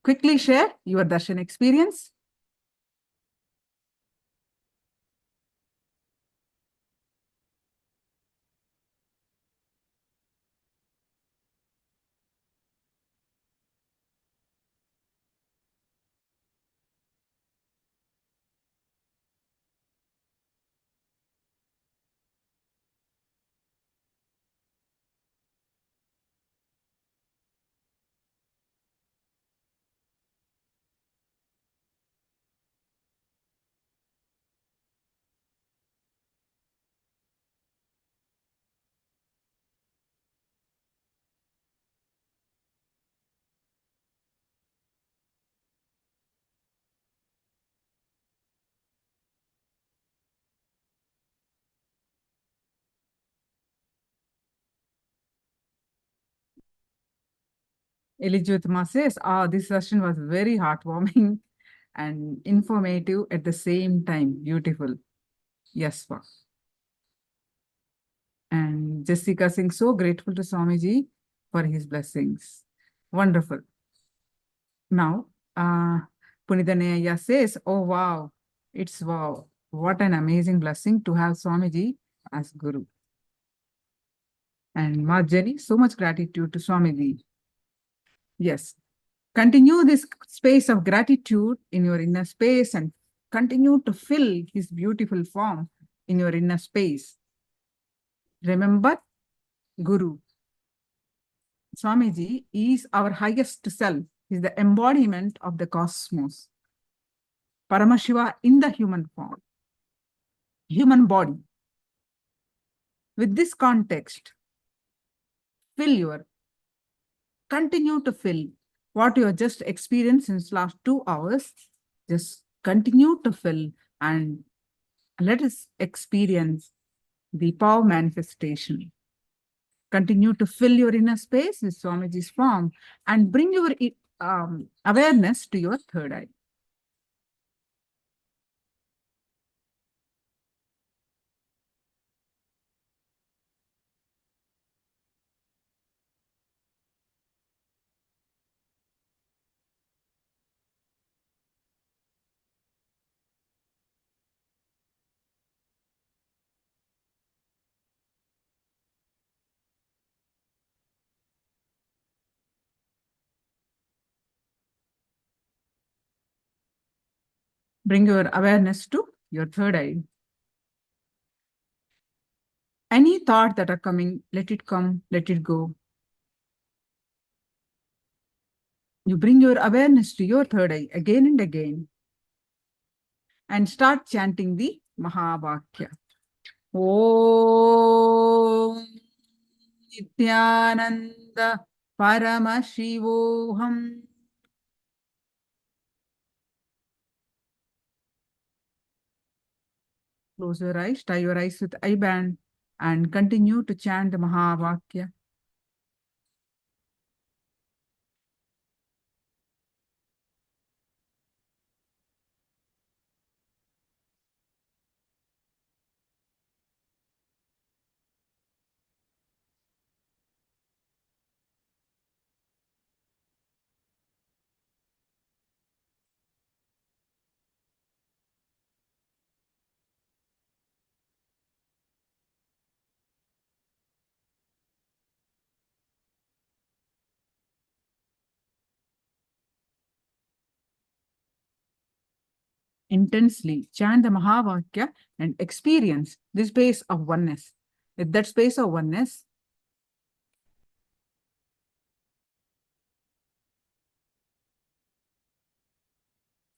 Quickly share your darshan experience. Elijutma says, this session was very heartwarming and informative at the same time. Beautiful. Yes, ma'am. And Jessica Singh, so grateful to Swamiji for his blessings. Wonderful. Now, Punithanaya says, oh, wow, it's wow. What an amazing blessing to have Swamiji as Guru. And Marjorie, so much gratitude to Swamiji. Yes. Continue this space of gratitude in your inner space and continue to fill his beautiful form in your inner space. Remember, Guru. Swamiji is our highest self, is the embodiment of the cosmos. Paramashiva in the human form, human body. With this context, continue to fill what you have just experienced since last 2 hours. Just continue to fill and let us experience the power manifestation. Continue to fill your inner space with Swamiji's form and bring your awareness to your third eye. Bring your awareness to your third eye. Any thought that are coming, let it come, let it go. You bring your awareness to your third eye again and again and start chanting the Mahavakya. Om Nithyananda Paramashivoham. Close your eyes, tie your eyes with eye band, and continue to chant the Mahavakya. Intensely chant the Mahavakya and experience this space of oneness. With that space of oneness,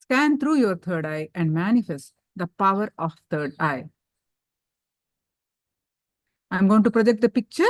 scan through your third eye and manifest the power of third eye. I'm going to project the picture.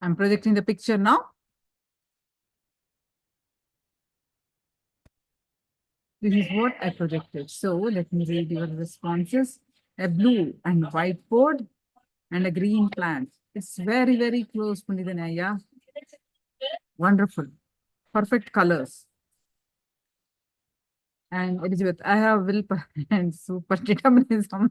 I'm projecting the picture now. This is what I projected. So let me read your responses. A blue and white board and a green plant. It's very, very close, Punithanaya. Wonderful. Perfect colors. And Elizabeth, I have willpower and super determinism.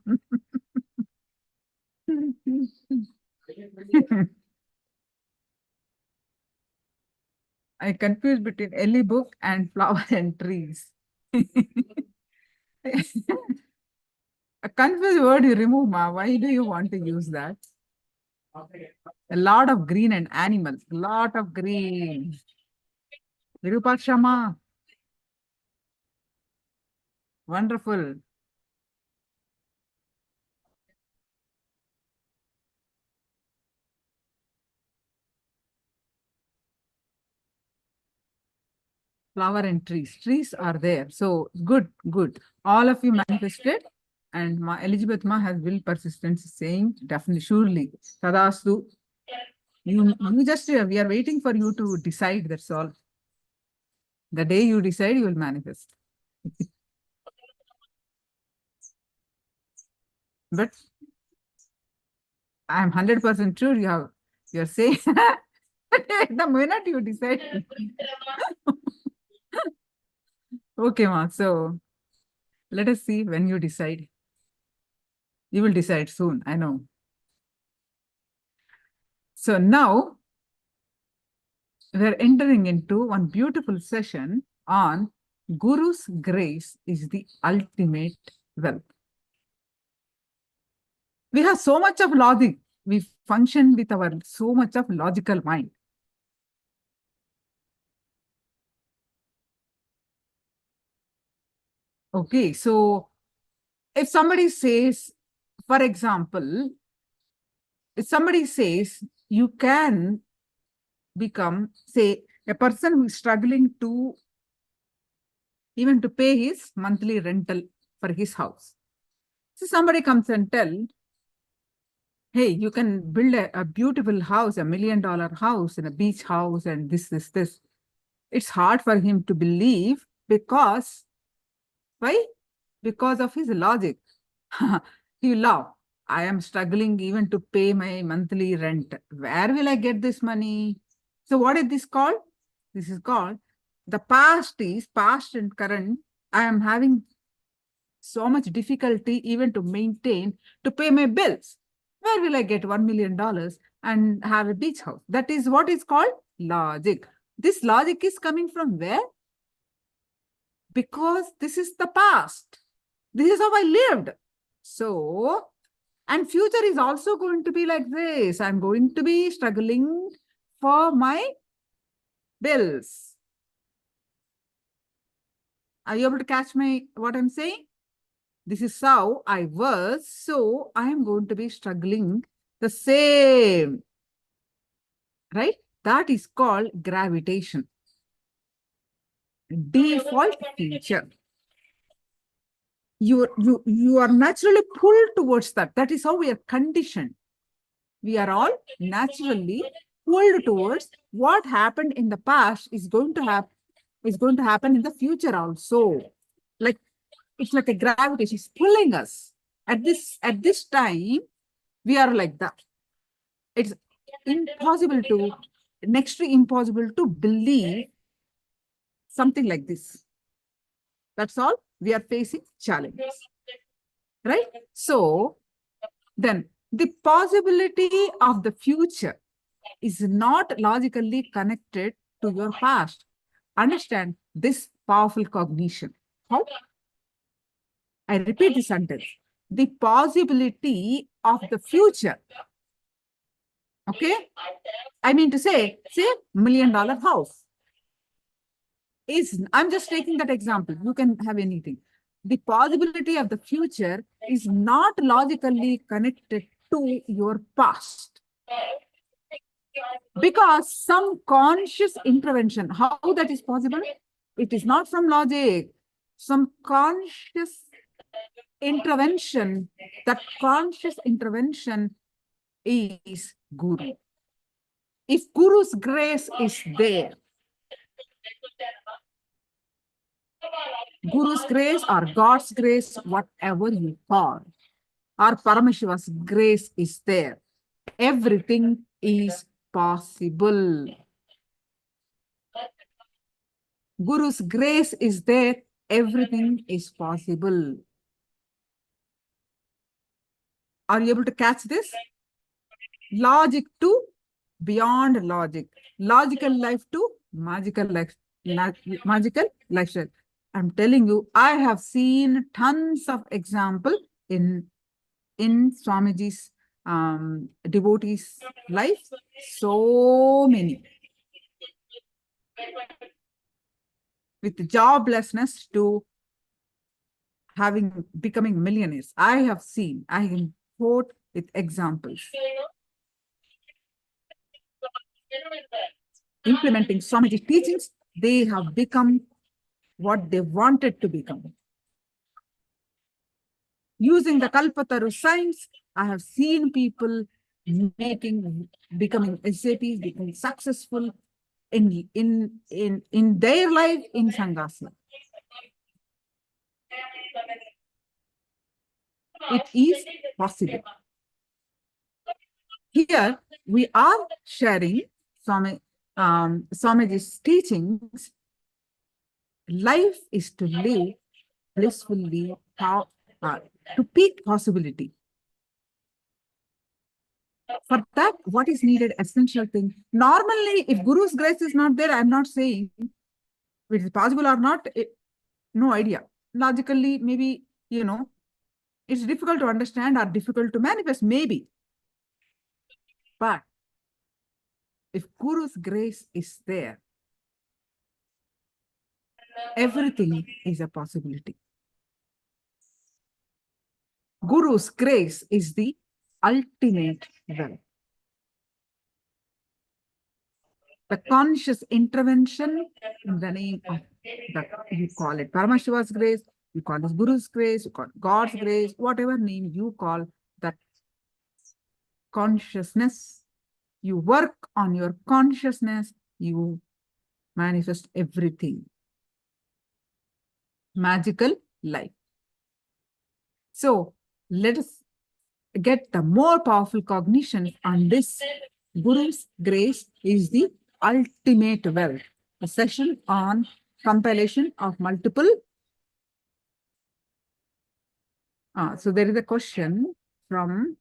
I confused between Ellie book and flower and trees. A confused word you remove, Ma. Why do you want to use that? A lot of green and animals. Lot of green. Virupakshama. Wonderful. Flower and trees. Trees are there. So good, good. All of you manifested. And Ma Elizabeth Ma has will persistence saying definitely, surely. Tadastu. You just, we are waiting for you to decide. That's all. The day you decide, you will manifest. But I'm 100% sure you're saying the minute you decide. Okay, Ma. So let us see when you decide. You will decide soon, I know. So now we're entering into one beautiful session on Guru's grace is the ultimate wealth. We have so much of logic. We function with our so much of logical mind. Okay, so if somebody says, for example, if somebody says you can become, say, a person who is struggling to even to pay his monthly rental for his house. So somebody comes and tell, hey, you can build a beautiful house, $1 million house and a beach house and this. It's hard for him to believe because, why? Because of his logic. He laugh. I am struggling even to pay my monthly rent. Where will I get this money? So what is this called? This is called the past is past and current. I am having so much difficulty even to maintain to pay my bills. Where will I get $1 million and have a beach house? That is what is called logic. This logic is coming from where? Because this is the past. This is how I lived. So, and future is also going to be like this. I'm going to be struggling for my bills. Are you able to catch what I'm saying? This is how I was. So I am going to be struggling the same. Right? That is called gravitation. Default feature. You are naturally pulled towards that. That is how we are conditioned. We are all naturally pulled towards what happened in the past is going to happen in the future also. Like it's like a gravitation is pulling us. At this time, we are like that. It's next to impossible to believe something like this. That's all. We are facing challenges. Right? So then the possibility of the future is not logically connected to your past. Understand this powerful cognition. How? I repeat the sentence. The possibility of the future. Okay? I mean to say $1 million house. I'm just taking that example. You can have anything. The possibility of the future is not logically connected to your past. Because some conscious intervention, how that is possible? It is not from logic. Some conscious intervention, that conscious intervention is Guru. If Guru's grace is there, Guru's grace or God's grace, whatever you call, or Paramashiva's grace is there, everything is possible. Guru's grace is there, everything is possible. Are you able to catch this? Logic to beyond logic. Logical life to magical life. Magical lifestyle. I'm telling you, I have seen tons of examples in Swamiji's devotees' life. So many. With joblessness to becoming millionaires. I can quote with examples. Implementing Swamiji's teachings, they have become what they wanted to become. Using the Kalpataru science, I have seen people becoming SAPs, becoming successful in their life in Sanghasana. It is possible. Here we are sharing Swamiji's teachings. Life is to live blissfully, to peak possibility. For that, what is needed? Essential thing. Normally, if Guru's grace is not there, I'm not saying it is possible or not. No idea. Logically, maybe, it's difficult to understand or difficult to manifest, maybe. But if Guru's grace is there, everything is a possibility. Guru's grace is the ultimate wealth. The conscious intervention in the name of that, you call it Paramashiva's grace, you call it Guru's grace, you call it God's grace, whatever name you call that consciousness. You work on your consciousness, you manifest everything. Magical life. So let us get the more powerful cognition on this. Guru's grace is the ultimate wealth. A session on compilation of multiple. So there is a question from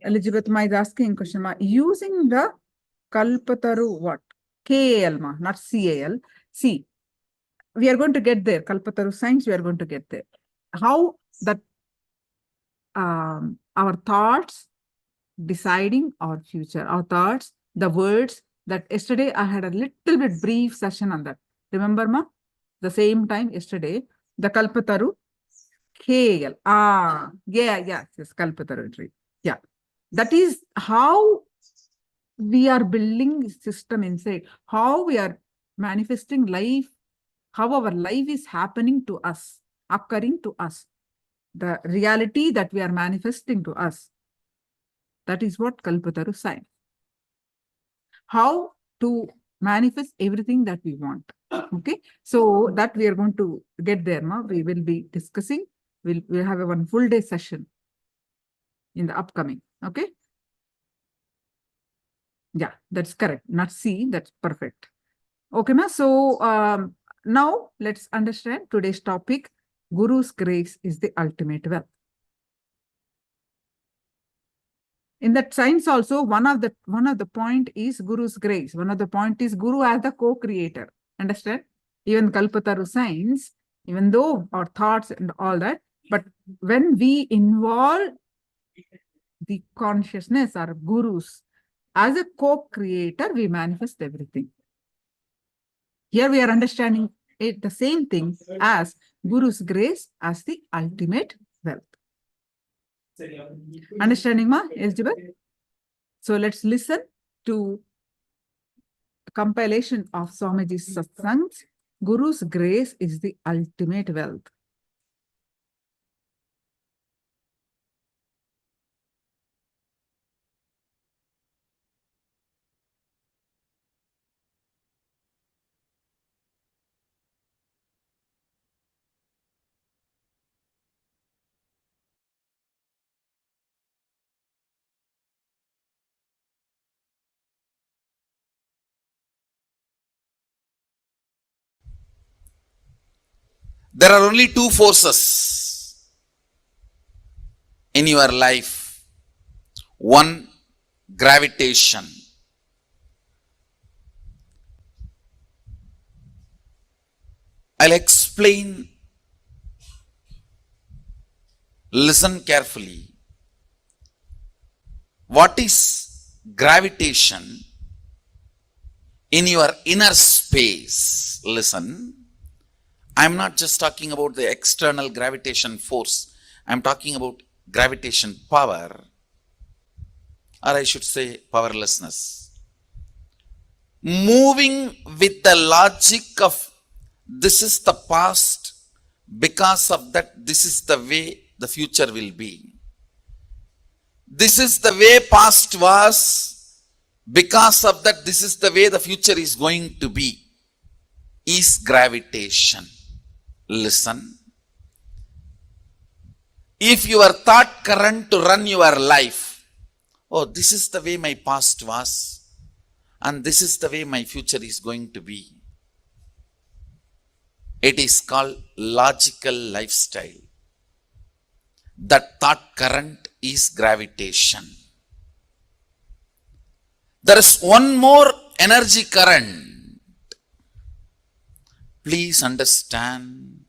Elizabeth Ma is asking question. Using the Kalpataru what? KAL, not CAL. See, we are going to get there. Kalpataru science, we are going to get there. How that our thoughts deciding our future, our thoughts, the words that yesterday I had a little bit brief session on that. Remember, ma? The same time yesterday, the Kalpataru KL. Yes, Kalpataru tree. Yeah. That is how we are building system inside, how we are manifesting life, how our life is happening to us, occurring to us. The reality that we are manifesting to us. That is what Kalpataru science. How to manifest everything that we want. Okay. So that we are going to get there. Ma. We will be discussing. We'll have a one full day session in the upcoming. Okay. Yeah, that's correct. Not C, that's perfect. Okay, ma. So now let's understand today's topic. Guru's grace is the ultimate wealth. In that science also, one of the point is Guru's grace. One of the point is Guru as the co-creator. Understand? Even Kalpataru science, even though our thoughts and all that, but when we involve the consciousness or gurus as a co-creator, we manifest everything. Here we are understanding it the same thing as Guru's grace as the ultimate wealth. Understanding, ma? Yes, Jibat? So let's listen to compilation of Swamiji's satsangs. Guru's grace is the ultimate wealth. There are only two forces in your life. One, gravitation. I'll explain. Listen carefully. What is gravitation in your inner space? Listen. I'm not just talking about the external gravitation force. I'm talking about gravitation power, or I should say powerlessness. Moving with the logic of this is the past, because of that, this is the way the future will be. This is the way past was, because of that, this is the way the future is going to be, is gravitation. Listen. If your thought current to run your life, oh, this is the way my past was, and this is the way my future is going to be. It is called logical lifestyle. That thought current is gravitation. There is one more energy current. Please understand.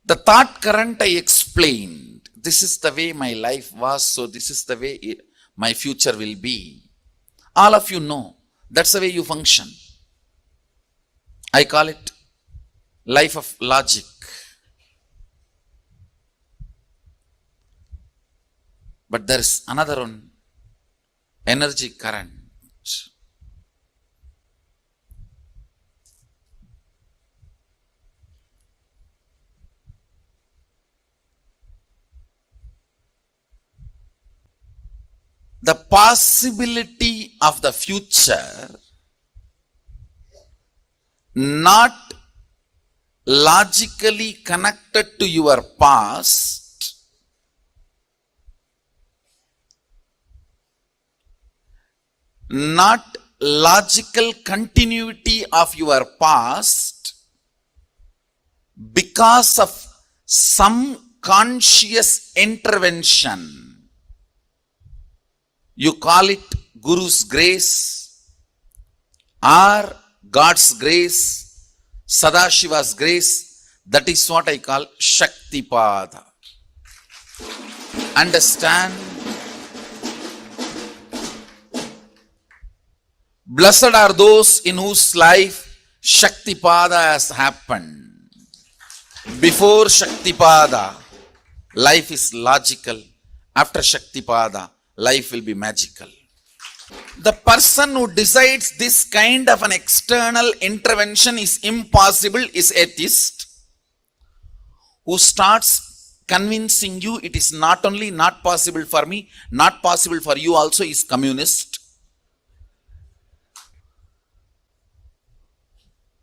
The thought current I explained. This is the way my life was, so this is the way my future will be. All of you know, that's the way you function. I call it life of logic. But there is another one, energy current. The possibility of the future not logically connected to your past, not logical continuity of your past, because of some conscious intervention. You call it Guru's grace or God's grace, Sadashiva's grace. That is what I call Shaktipada. Understand? Blessed are those in whose life Shaktipada has happened. Before Shaktipada, life is logical. After Shaktipada, life will be magical. The person who decides this kind of an external intervention is impossible is atheist. Who starts convincing you it is not only not possible for me, not possible for you also is communist.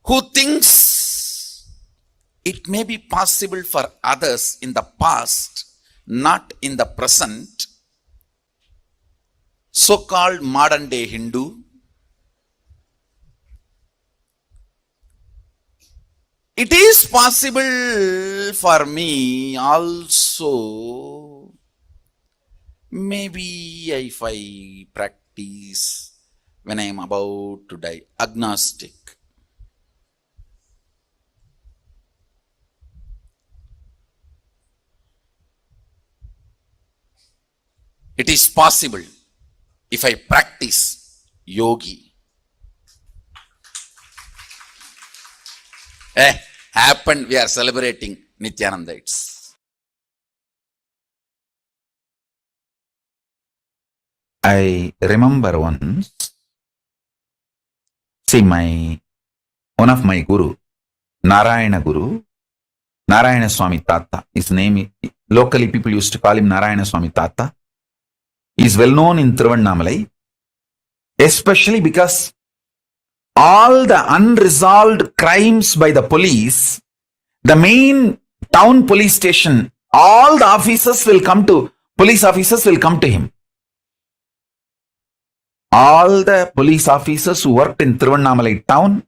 Who thinks it may be possible for others in the past, not in the present, so-called modern day Hindu. It is possible for me also. Maybe if I practice when I am about to die, agnostic. It is possible if I practice yogi. Happened, we are celebrating Nithyananda. I remember once, see one of my guru, Narayana Guru, Narayana Swami Tata, his name, locally people used to call him Narayana Swami Tata. He is well known in Tiruvannamalai, especially because all the unresolved crimes by the police, the main town police station, all the police officers will come to him. All the police officers who worked in Tiruvannamalai town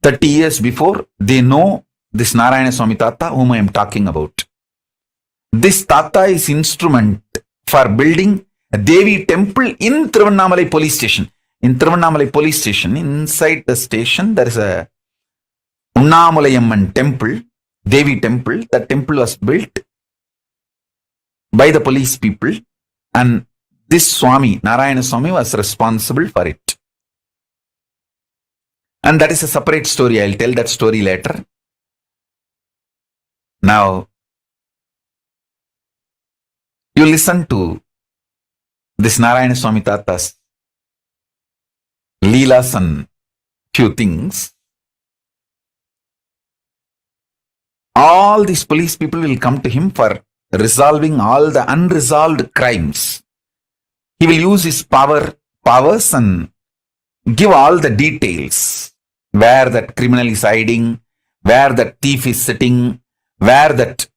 30 years before, they know this Narayana Swami Tata whom I am talking about. This Tata is instrument for building a Devi temple in Tiruvannamalai police station. In Tiruvannamalai police station, inside the station, there is a Unnamulayamman temple, Devi temple. That temple was built by the police people, and this Swami, Narayana Swami, was responsible for it. And that is a separate story. I'll tell that story later. Now, you listen to this Narayana Swami Tata's Leelas and few things. All these police people will come to him for resolving all the unresolved crimes. He will use his powers and give all the details, where that criminal is hiding, where that thief is sitting, where that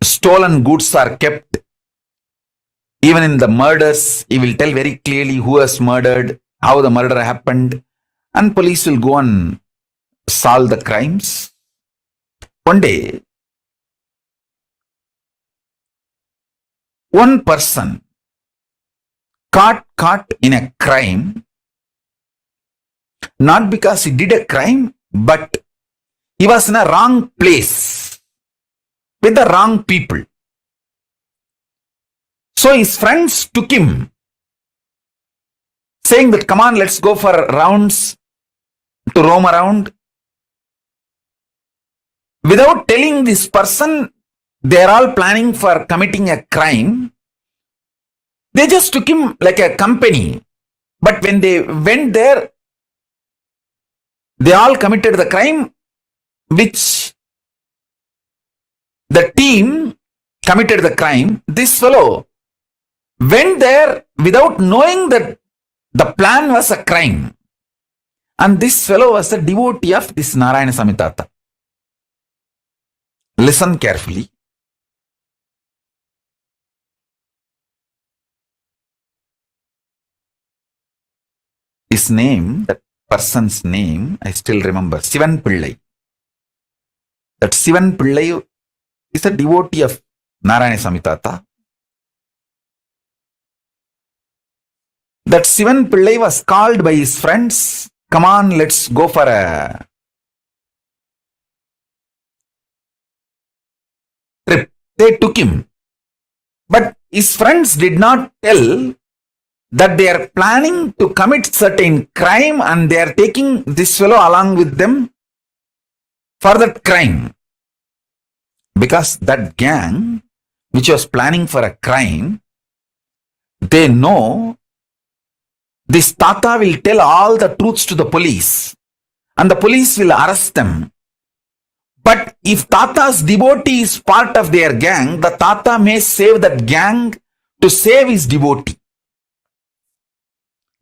stolen goods are kept. Even in the murders, he will tell very clearly who has murdered, how the murder happened, and police will go and solve the crimes. One day, one person caught in a crime, not because he did a crime, but he was in a wrong place with the wrong people. So his friends took him, saying that, come on, let's go for rounds to roam around. Without telling this person, they are all planning for committing a crime. They just took him like a company. But when they went there, they all committed the crime, which the team committed the crime. This fellow went there without knowing that the plan was a crime. And this fellow was a devotee of this Narayana Swami Tata. Listen carefully. His name, that person's name, I still remember, Sivan Pillai. That Sivan Pillai is a devotee of Narayana Swami Tata. That Sivan Pillai was called by his friends, come on, let's go for a trip. They took him. But his friends did not tell that they are planning to commit certain crime and they are taking this fellow along with them for that crime. Because that gang, which was planning for a crime, they know this Tata will tell all the truths to the police and the police will arrest them. But if Tata's devotee is part of their gang, the Tata may save that gang to save his devotee.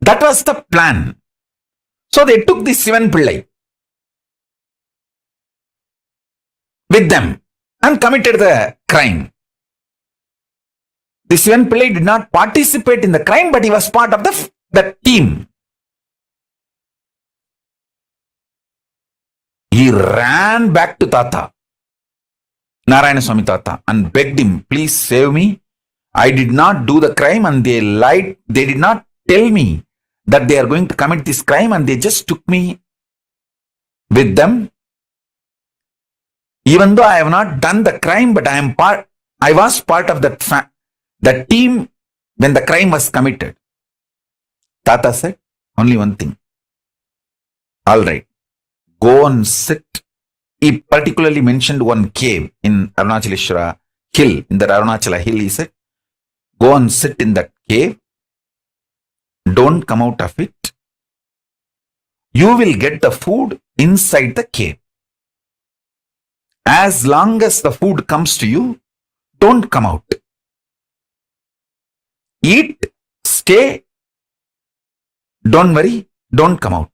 That was the plan. So they took this Sivan Pillai with them and committed the crime. This Sivan Pillai did not participate in the crime, but he was part of the team. He ran back to Tata, Narayana Swami Tata, and begged him, please save me. I did not do the crime and they lied. They did not tell me that they are going to commit this crime and they just took me with them. Even though I have not done the crime, but I was part of the team when the crime was committed. Tata said, only one thing. All right, go and sit. He particularly mentioned one cave in Arunachaleshwara hill, in the Arunachala hill. He said, go and sit in that cave. Don't come out of it. You will get the food inside the cave. As long as the food comes to you, don't come out. Eat, stay, don't worry, don't come out.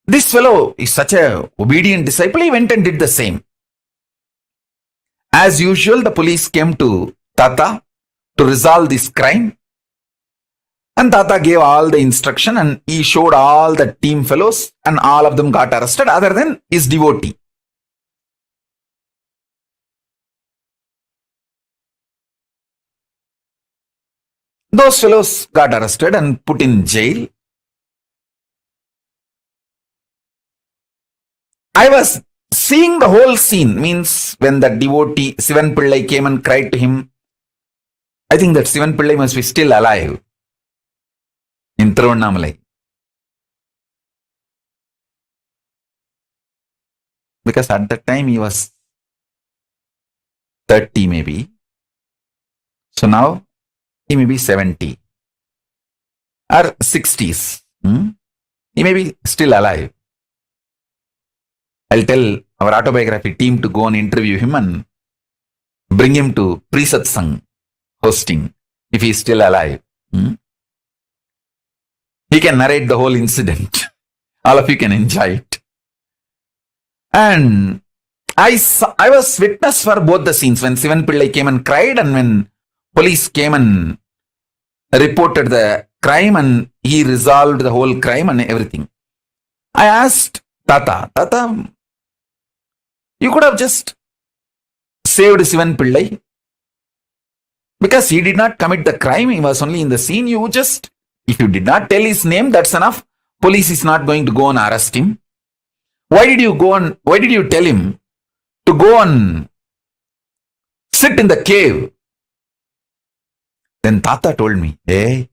This fellow is such a obedient disciple. He went and did the same. As usual, the police came to Tata to resolve this crime. And Tata gave all the instruction and he showed all the team fellows and all of them got arrested other than his devotee. Those fellows got arrested and put in jail. I was seeing the whole scene, means when the devotee Sivan Pillai came and cried to him. I think that Sivan Pillai must be still alive in Tiruvannamalai. Because at that time he was 30 maybe. So now he may be 70 or 60s. He may be still alive. I'll tell our autobiography team to go and interview him and bring him to Pre-Satsang hosting if he is still alive. He can narrate the whole incident. All of you can enjoy it. And I was witness for both the scenes, when Sivan Pillai came and cried and when police came and reported the crime and he resolved the whole crime and everything. I asked Tata, you could have just saved Sivan Pillai because he did not commit the crime. He was only in the scene. If you did not tell his name, that's enough. Police is not going to go and arrest him. Why did you tell him to go and sit in the cave? Then Tata told me, hey,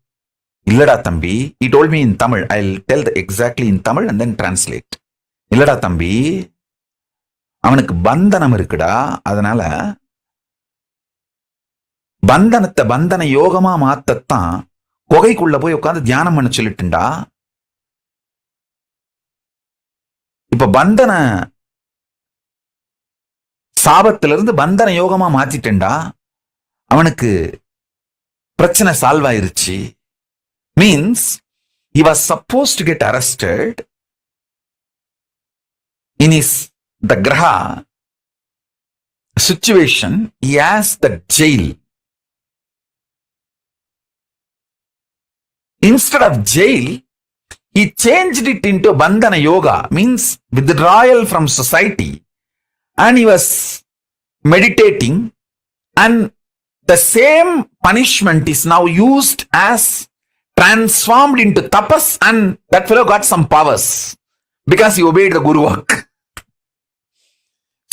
illada thambi. He told me in Tamil. I'll tell exactly in Tamil and then translate. Illada thambi, அவனுக்கு பந்தனம் இருக்குடா. அதனால பந்தனத்தை பந்தன யோகமா மாத்தத்தான் குகைக்குள்ள போய் உட்கார்ந்து தியானம் பண்ண சொல்லிட்டுண்டா. இப்ப பந்தன சாபத்திலிருந்து பந்தன யோகமா மாத்திட்டேன்டா. அவனுக்கு பிரச்சனை சால்வ் ஆயிருச்சு. Means he was supposed to get arrested in the graha situation. He has the jail. Instead of jail, he changed it into bandhana yoga, means withdrawal from society, and he was meditating, and the same punishment is now used as transformed into tapas, and that fellow got some powers because he obeyed the Guru work.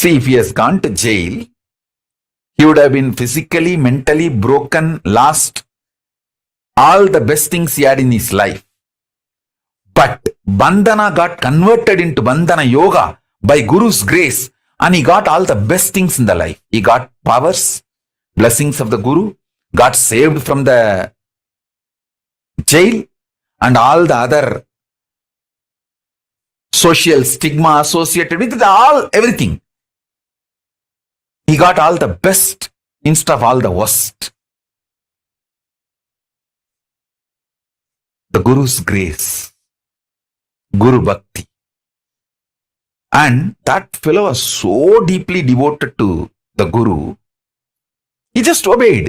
See, if he has gone to jail, he would have been physically, mentally broken, lost all the best things he had in his life. But bandhana got converted into bandhana yoga by Guru's grace, and he got all the best things in the life. He got powers, blessings of the Guru, got saved from the jail, and all the other social stigma associated with it, everything. He got all the best instead of all the worst. The Guru's grace, Guru Bhakti. And that fellow was so deeply devoted to the Guru, he just obeyed.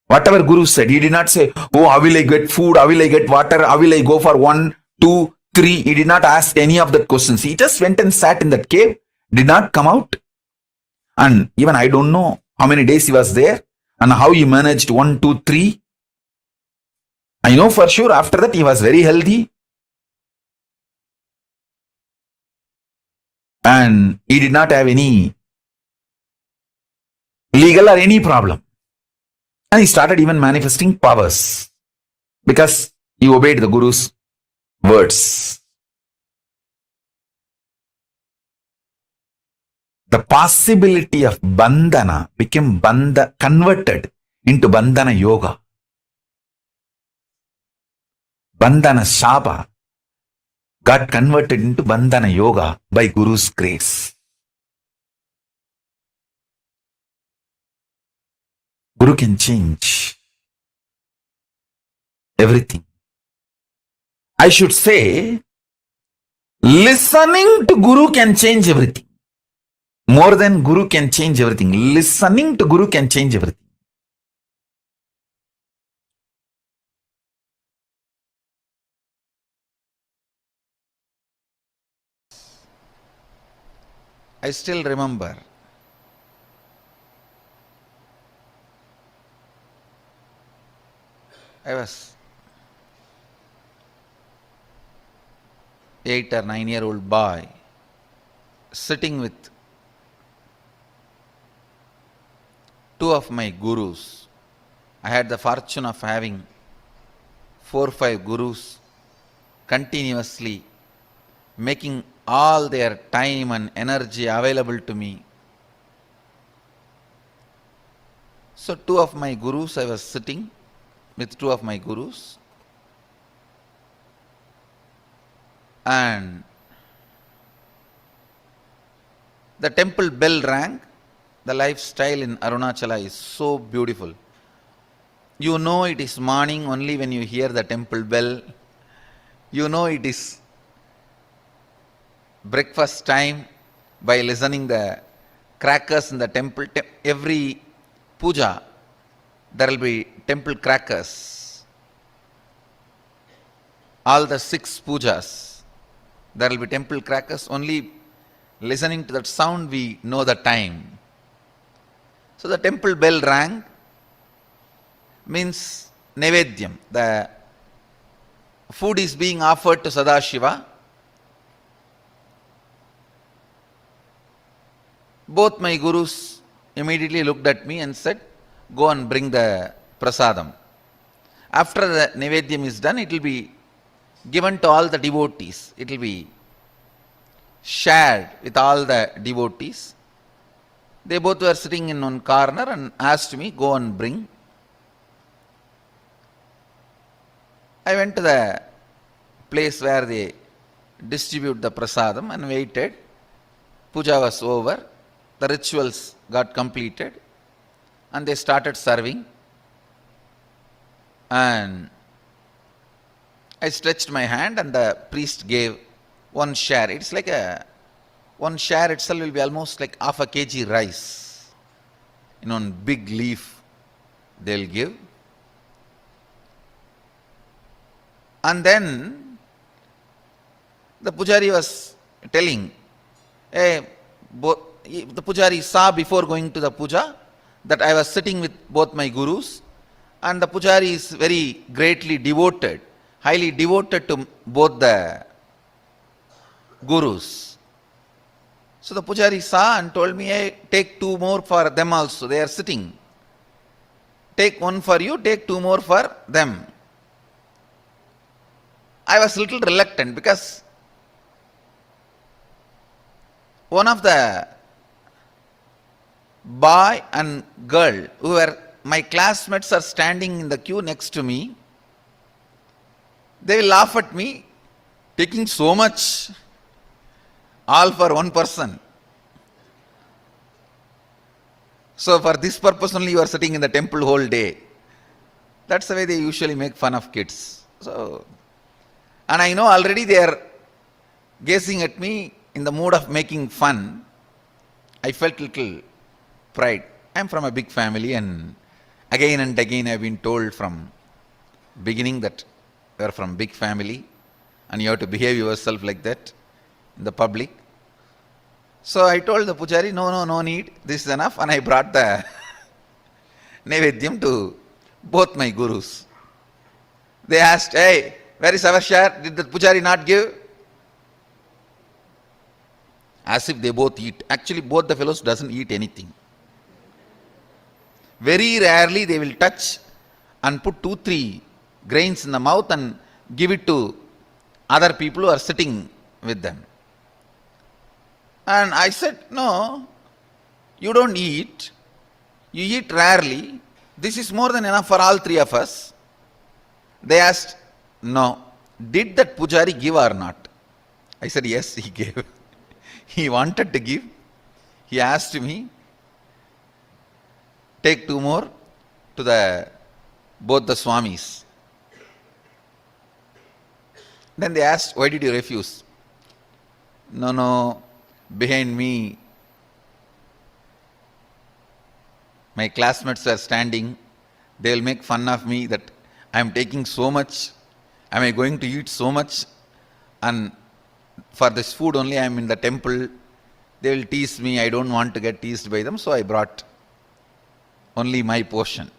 Whatever Guru said, he did not say, oh, how will I get food? How will I get water? How will I go for 1, 2, 3, he did not ask any of the questions. He just went and sat in that cave, did not come out. And even I don't know how many days he was there and how he managed 1, 2, 3. I know for sure after that he was very healthy. And he did not have any legal or any problem. And he started even manifesting powers because he obeyed the Guru's words. The possibility of bandhana became converted into bandhana yoga. Bandhana shapa got converted into bandhana yoga by Guru's grace. Guru can change everything. I should say, listening to Guru can change everything. More than Guru can change everything. Listening to Guru can change everything. I still remember I was 8 or 9-year-old boy sitting with 2 of my gurus. I had the fortune of having 4 or 5 gurus continuously making all their time and energy available to me. So 2 of my gurus, I was sitting with 2 of my gurus, and the temple bell rang. The lifestyle in Arunachala is so beautiful. You know it is morning only when you hear the temple bell. You know it is breakfast time by listening the crackers in the temple. Every puja, there will be temple crackers. All the 6 pujas, there will be temple crackers. Only listening to that sound we know the time. So the temple bell rang, means Nevedyam. The food is being offered to Sadashiva. Both my gurus immediately looked at me and said, go and bring the prasadam. After the Nevedyam is done, it will be given to all the devotees. It will be shared with all the devotees. They both were sitting in one corner and asked me, go and bring. I went to the place where they distribute the prasadam and waited. Puja was over. The rituals got completed and they started serving. And I stretched my hand and the priest gave 1 share. It's like 1 share itself will be almost like half a kg rice. In one big leaf they'll give. And then the pujari was telling, the pujari saw before going to the puja that I was sitting with both my gurus, and the pujari is very greatly devoted, highly devoted to both the gurus. So the pujari saw and told me, hey, take 2 more for them also. They are sitting. Take 1 for you, take 2 more for them. I was a little reluctant because one of the boy and girl who were my classmates are standing in the queue next to me. They will laugh at me, taking so much, all for 1 person. So for this purpose only you are sitting in the temple whole day. That's the way they usually make fun of kids. So, and I know already they are gazing at me in the mood of making fun. I felt little pride. I am from a big family, and again I have been told from beginning that we are from big family and you have to behave yourself like that in the public. So I told the pujari, no need, this is enough, and I brought the Naivedyam to both my gurus. They asked, hey, where is our share? Did the pujari not give? As if they both eat. Actually, both the fellows doesn't eat anything. Very rarely they will touch and put 2-3 grains in the mouth and give it to other people who are sitting with them. And I said, no, you don't eat. You eat rarely. This is more than enough for all three of us. They asked, no, did that pujari give or not? I said, yes, he gave. He wanted to give. He asked me, take 2 more to both the Swamis. Then they asked, why did you refuse? No, behind me, my classmates are standing. They will make fun of me that I am taking so much. Am I going to eat so much? And for this food only I am in the temple. They will tease me. I don't want to get teased by them. So I brought only my portion.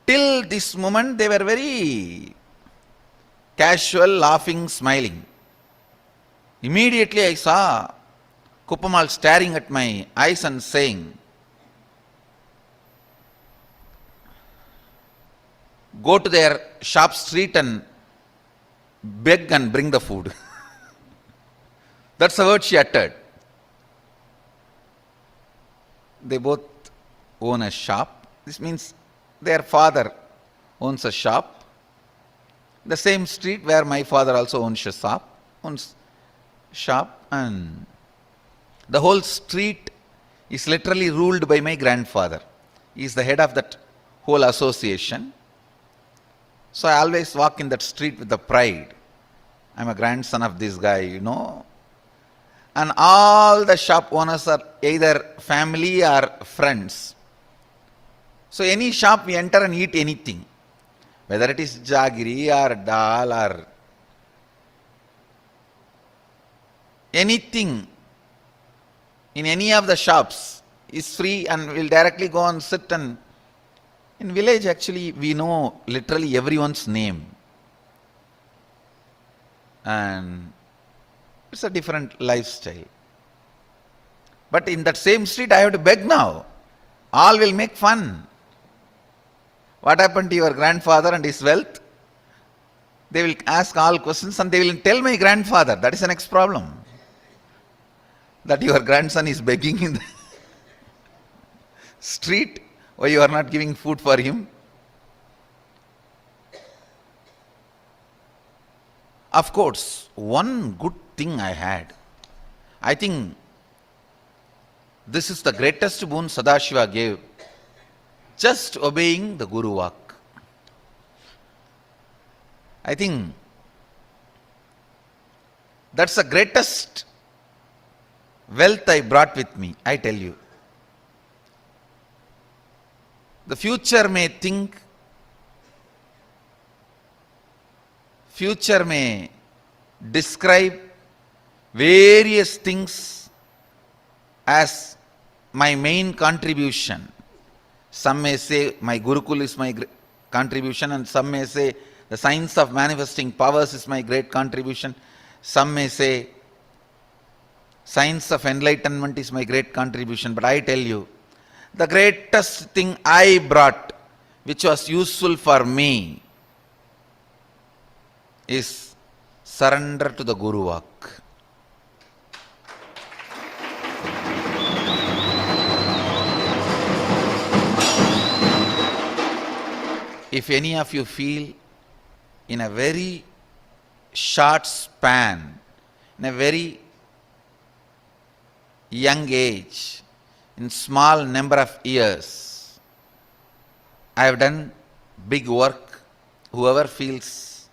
Till this moment they were very casual, laughing, smiling. Immediately I saw Kuppamal staring at my eyes and saying, go to their shop street and beg and bring the food. That's the word she uttered. They both own a shop. This means their father owns a shop. The same street where my father also owns a shop, and the whole street is literally ruled by my grandfather. He is the head of that whole association. So I always walk in that street with the pride. I'm a grandson of this guy, And all the shop owners are either family or friends. So any shop we enter and eat anything, whether it is jaggery or dal or anything in any of the shops is free, and we'll directly go and sit. And in village actually we know literally everyone's name. And it's a different lifestyle. But in that same street I have to beg now. All will make fun. What happened to your grandfather and his wealth? They will ask all questions and they will tell my grandfather. That is the next problem. That your grandson is begging in the street. Why you are not giving food for him? Of course, one good thing I had. I think this is the greatest boon Sadashiva gave. Just obeying the Guru Vak. I think that's the greatest wealth I brought with me, I tell you. The future may think, future may describe various things as my main contribution. Some may say my Gurukul is my contribution, and some may say the science of manifesting powers is my great contribution. Some may say science of enlightenment is my great contribution. But I tell you, the greatest thing I brought, which was useful for me, is surrender to the Guru Vak. If any of you feel in a very short span, in a very young age, in small number of years, I have done big work. Whoever feels,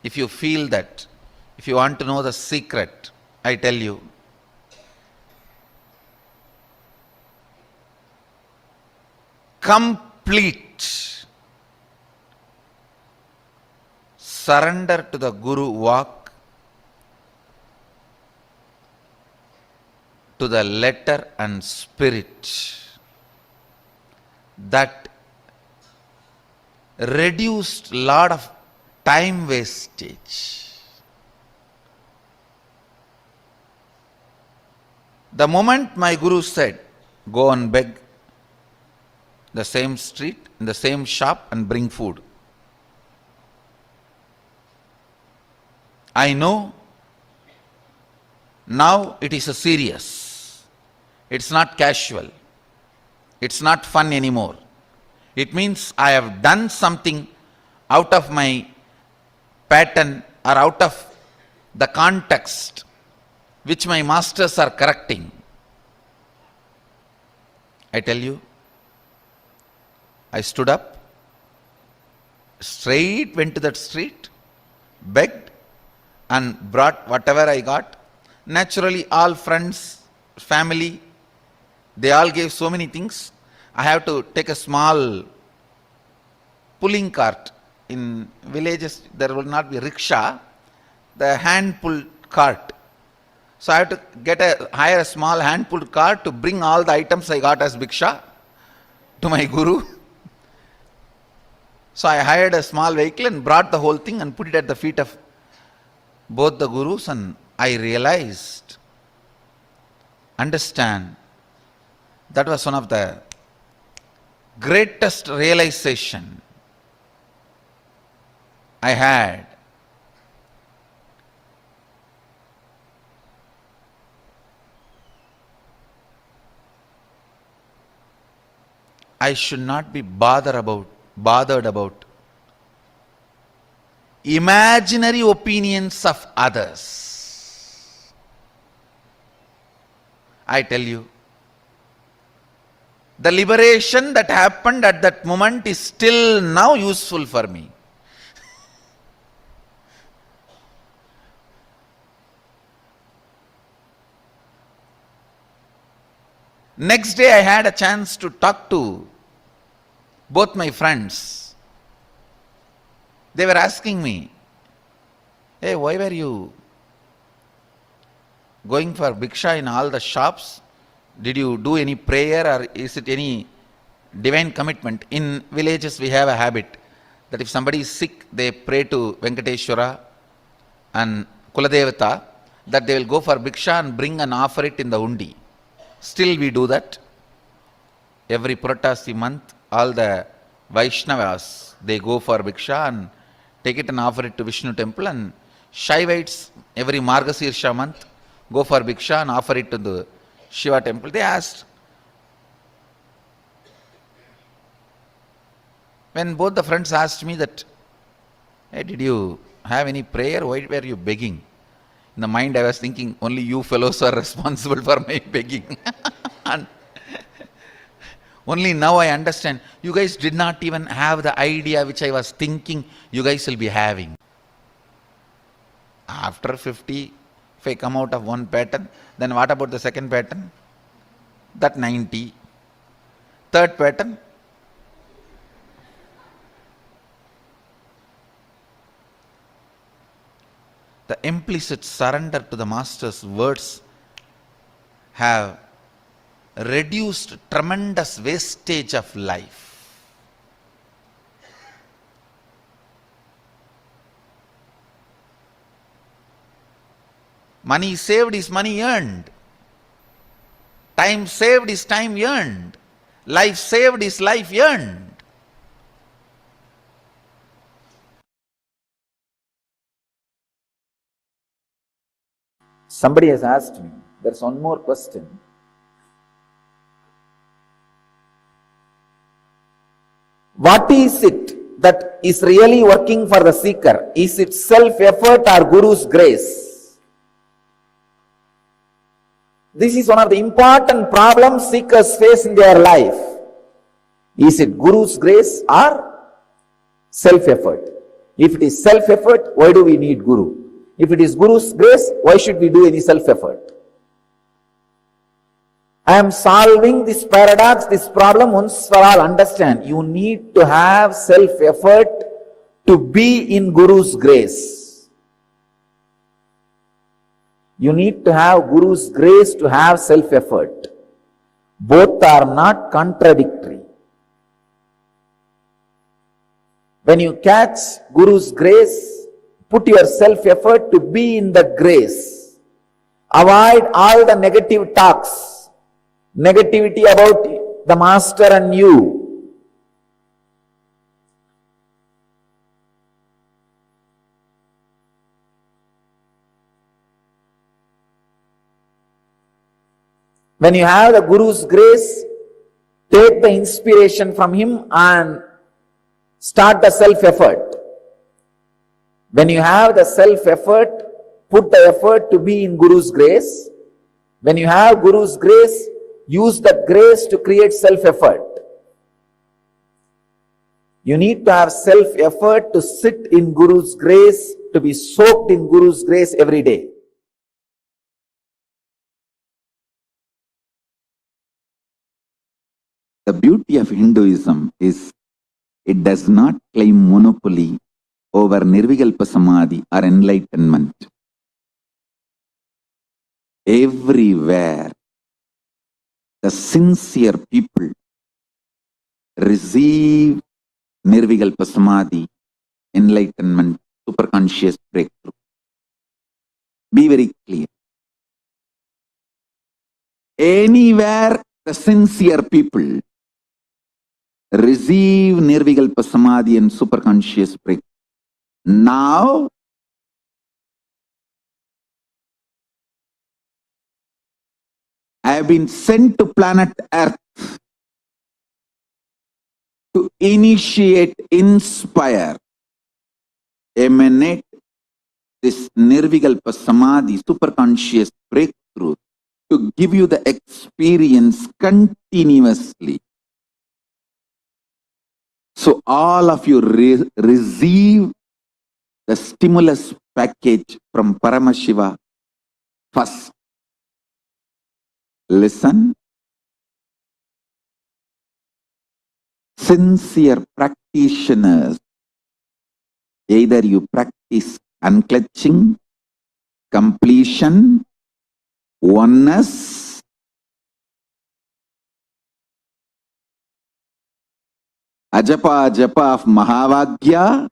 if you feel that, if you want to know the secret, I tell you, complete surrender to the Guru walk to the letter and spirit, that reduced lot of time wastage. The moment my Guru said, go and beg the same street, in the same shop and bring food, I know now it is a serious. It's not casual. It's not fun anymore. It means I have done something out of my pattern or out of the context which my masters are correcting. I tell you, I stood up, straight went to that street, begged and brought whatever I got. Naturally, all friends, family, they all gave so many things. I have to take a small pulling cart. In villages, there will not be rickshaw, the hand-pulled cart. So I have to hire a small hand-pulled cart to bring all the items I got as bhiksha to my Guru. So I hired a small vehicle and brought the whole thing and put it at the feet of both the Gurus, and I realized, understand, that was one of the greatest realization I had. I should not be bothered about imaginary opinions of others. I tell you, the liberation that happened at that moment is still now useful for me. Next day I had a chance to talk to both my friends. They were asking me, hey, why were you going for bhiksha in all the shops? Did you do any prayer, or is it any divine commitment? In villages we have a habit that if somebody is sick, they pray to Venkateshwara and Kuladevata, that they will go for bhiksha and bring and offer it in the undi. Still we do that. Every Puratasi month, all the Vaishnavas, they go for bhiksha and take it and offer it to Vishnu temple, and Shaivites every Margasirsha month go for bhiksha and offer it to the Shiva temple. They asked, when both the friends asked me that, hey, did you have any prayer? Why were you begging? In the mind I was thinking, only you fellows are responsible for my begging. And only now I understand, you guys did not even have the idea which I was thinking you guys will be having. After 50, if I come out of one pattern, then what about the second pattern? That 90. Third pattern? The implicit surrender to the Master's words have reduced tremendous wastage of life. Money saved is money earned. Time saved is time earned. Life saved is life earned. Somebody has asked me, there's one more question. What is it that is really working for the seeker? Is it self-effort or Guru's grace? This is one of the important problems seekers face in their life. Is it Guru's grace or self-effort? If it is self-effort, why do we need Guru? If it is Guru's grace, why should we do any self-effort? I am solving this paradox, this problem once for all. Understand, you need to have self-effort to be in Guru's grace. You need to have Guru's grace to have self-effort. Both are not contradictory. When you catch Guru's grace, put your self-effort to be in the grace. Avoid all the negative talks, negativity about the master and you. When you have the Guru's grace, take the inspiration from him and start the self-effort. When you have the self-effort, put the effort to be in Guru's grace. When you have Guru's grace, use the grace to create self-effort. You need to have self-effort to sit in Guru's grace, to be soaked in Guru's grace every day. The beauty of Hinduism is it does not claim monopoly over Nirvikalpa Samadhi or enlightenment. Everywhere, the sincere people receive Nirvikalpa Samadhi, enlightenment, superconscious breakthrough. Be very clear. Anywhere the sincere people receive Nirvikalpa Samadhi and superconscious breakthrough. Now, I have been sent to planet Earth to initiate, inspire, emanate this Nirvikalpa Samadhi, superconscious breakthrough, to give you the experience continuously. So all of you receive the stimulus package from Paramashiva first. Listen. Sincere practitioners, either you practice unclutching, completion, oneness, ajapa japa of Mahavagya,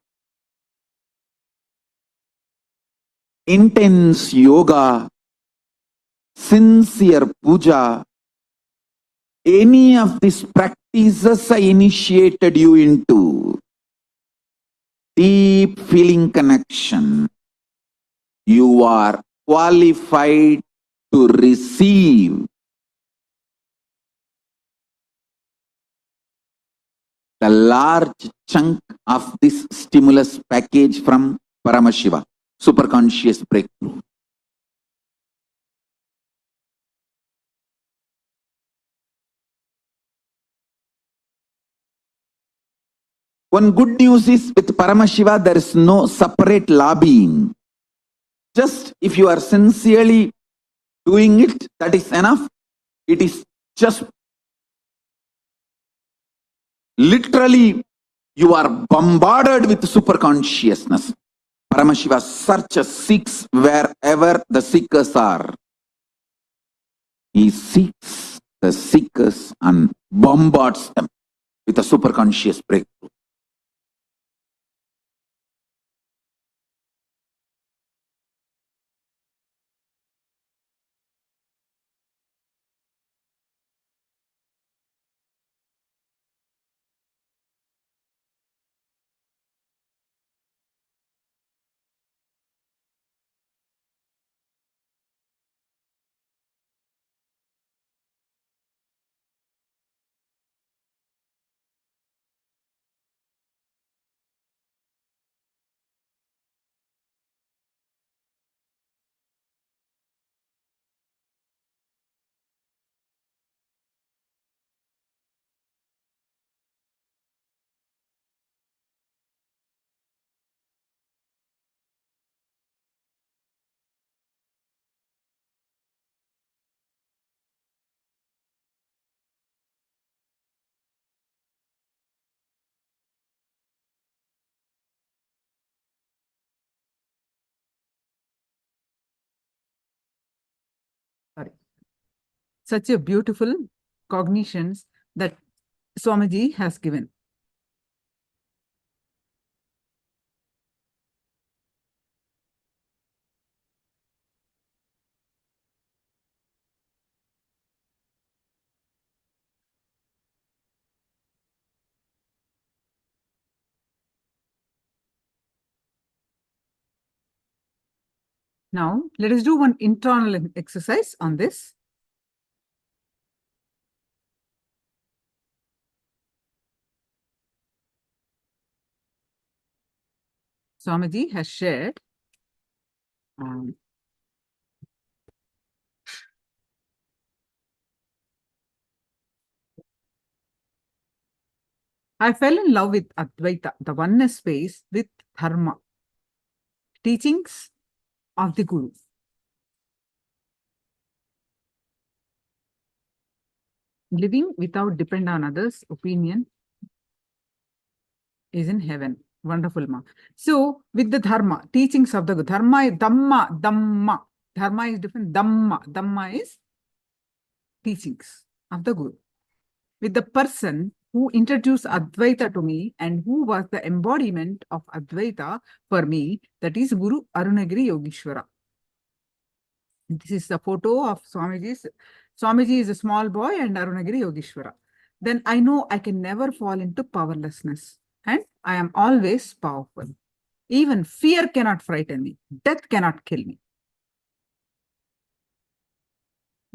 intense yoga, sincere puja, any of these practices I initiated you into. Deep feeling connection. You are qualified to receive the large chunk of this stimulus package from Paramashiva, superconscious breakthrough. One good news is with Paramashiva, there is no separate lobbying. Just if you are sincerely doing it, that is enough. It is just literally you are bombarded with superconsciousness. Paramashiva searches, seeks wherever the seekers are. He seeks the seekers and bombards them with a superconscious breakthrough. Such a beautiful cognitions that Swamiji has given. Now, let us do one internal exercise on this. Swamiji has shared I fell in love with Advaita, the oneness space, with Dharma, teachings of the Guru. Living without depend on others' opinion is in heaven. Wonderful, ma. So, with the Dharma, teachings of the Guru, Dharma is Dhamma, Dhamma. Dharma is different. Dhamma. Dhamma is teachings of the Guru. With the person who introduced Advaita to me and who was the embodiment of Advaita for me, that is Guru Arunagiri Yogeshwara. This is the photo of Swamiji's. Swamiji is a small boy and Arunagiri Yogeshwara. Then I know I can never fall into powerlessness and I am always powerful. Even fear cannot frighten me. Death cannot kill me.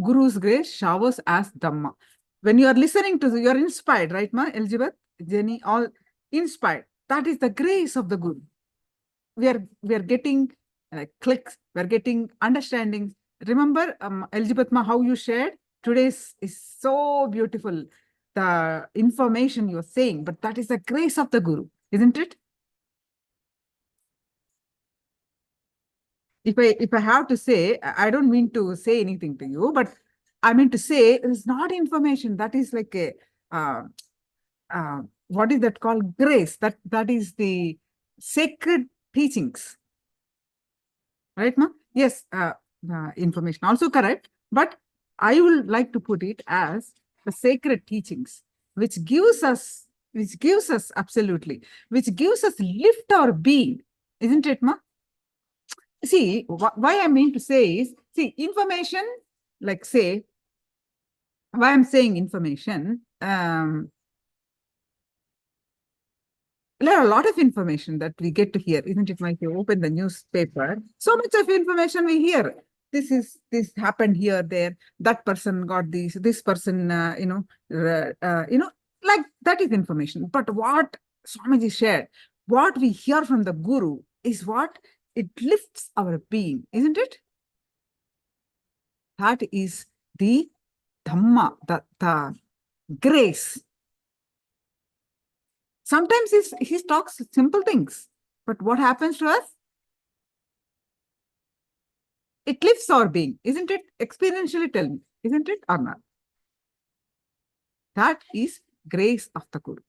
Guru's grace showers as Dhamma. When you are listening to, you are inspired, right, ma? Elizabeth, Jenny, all inspired. That is the grace of the Guru. We are getting clicks. We are getting understanding. Remember, Elizabeth, ma, how you shared today's is so beautiful. The information you are saying, but that is the grace of the Guru, isn't it? If I have to say, I don't mean to say anything to you, but I mean to say it's not information. That is like a what is that called? Grace. That is the sacred teachings, right, ma? Yes, information also correct, but I would like to put it as the sacred teachings, which gives us absolutely, which gives us lift our being, isn't it, ma? See, why I mean to say is, see, information, like say, why I'm saying information, there are a lot of information that we get to hear, isn't it? When you open the newspaper, so much of information we hear. This happened here, there, that person got this person, like that is information. But what Swamiji shared, what we hear from the Guru is what it lifts our being, isn't it? That is the Dhamma, the grace. Sometimes he talks simple things, but what happens to us? It lifts our being, isn't it? Experientially tell me, isn't it or not? That is grace of the Guru.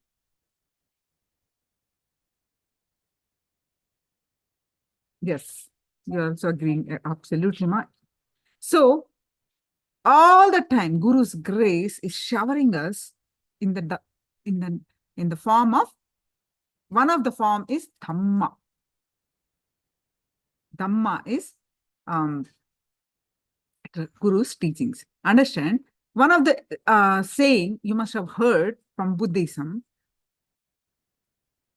Yes, you're also agreeing, absolutely, ma. So, all the time, Guru's grace is showering us in the form of, one of the form is Dhamma. Dhamma is Guru's teachings. Understand? One of the saying you must have heard from Buddhism,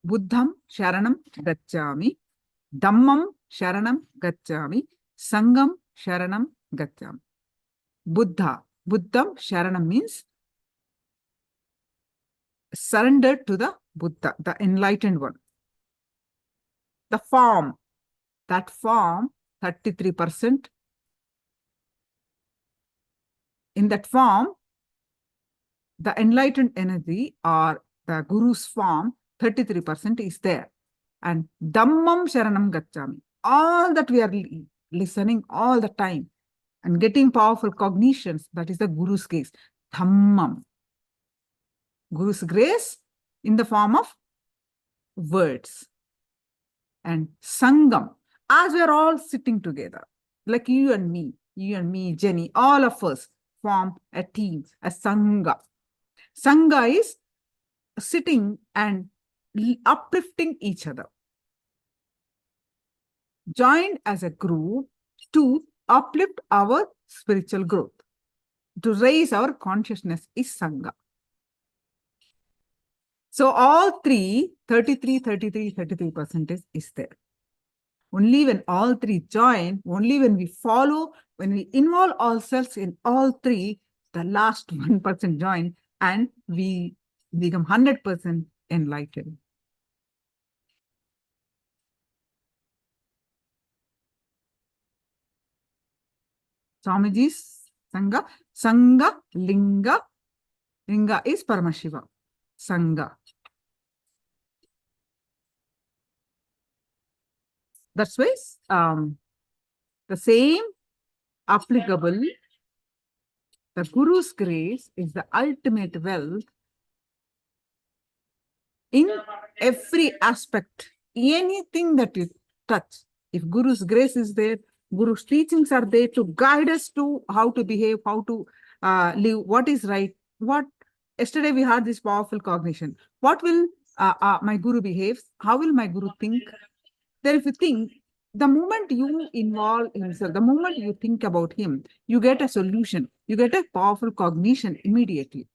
Buddham Sharanam Gacchami, Dhammam Sharanam Gacchami, Sangam Sharanam Gacchami. Buddham Sharanam means surrendered to the Buddha, the enlightened one. The form, that form, 33%. In that form, the enlightened energy or the Guru's form, 33% is there. And Dhammam Sharanam Gacchami. All that we are listening all the time and getting powerful cognitions, that is the Guru's grace. Dhammam. Guru's grace in the form of words. And Sangam. As we are all sitting together, like you and me, Jenny, all of us, form a team, a sangha. Sangha is sitting and uplifting each other. Joined as a group to uplift our spiritual growth, to raise our consciousness is Sangha. So all three, 33% is there. Only when all three join, only when we follow, when we involve ourselves in all three, the last 1% join and we become 100% enlightened. Swamiji's Sangha. Sangha, Linga. Linga is Paramashiva. Sangha. That's why the same applicable. The Guru's grace is the ultimate wealth in every aspect, anything that you touch. If Guru's grace is there, Guru's teachings are there to guide us to how to behave, how to live, what is right. What yesterday we had this powerful cognition. What will my Guru behave? How will my Guru think? Then if you think, the moment you involve himself, the moment you think about him, you get a solution. You get a powerful cognition immediately.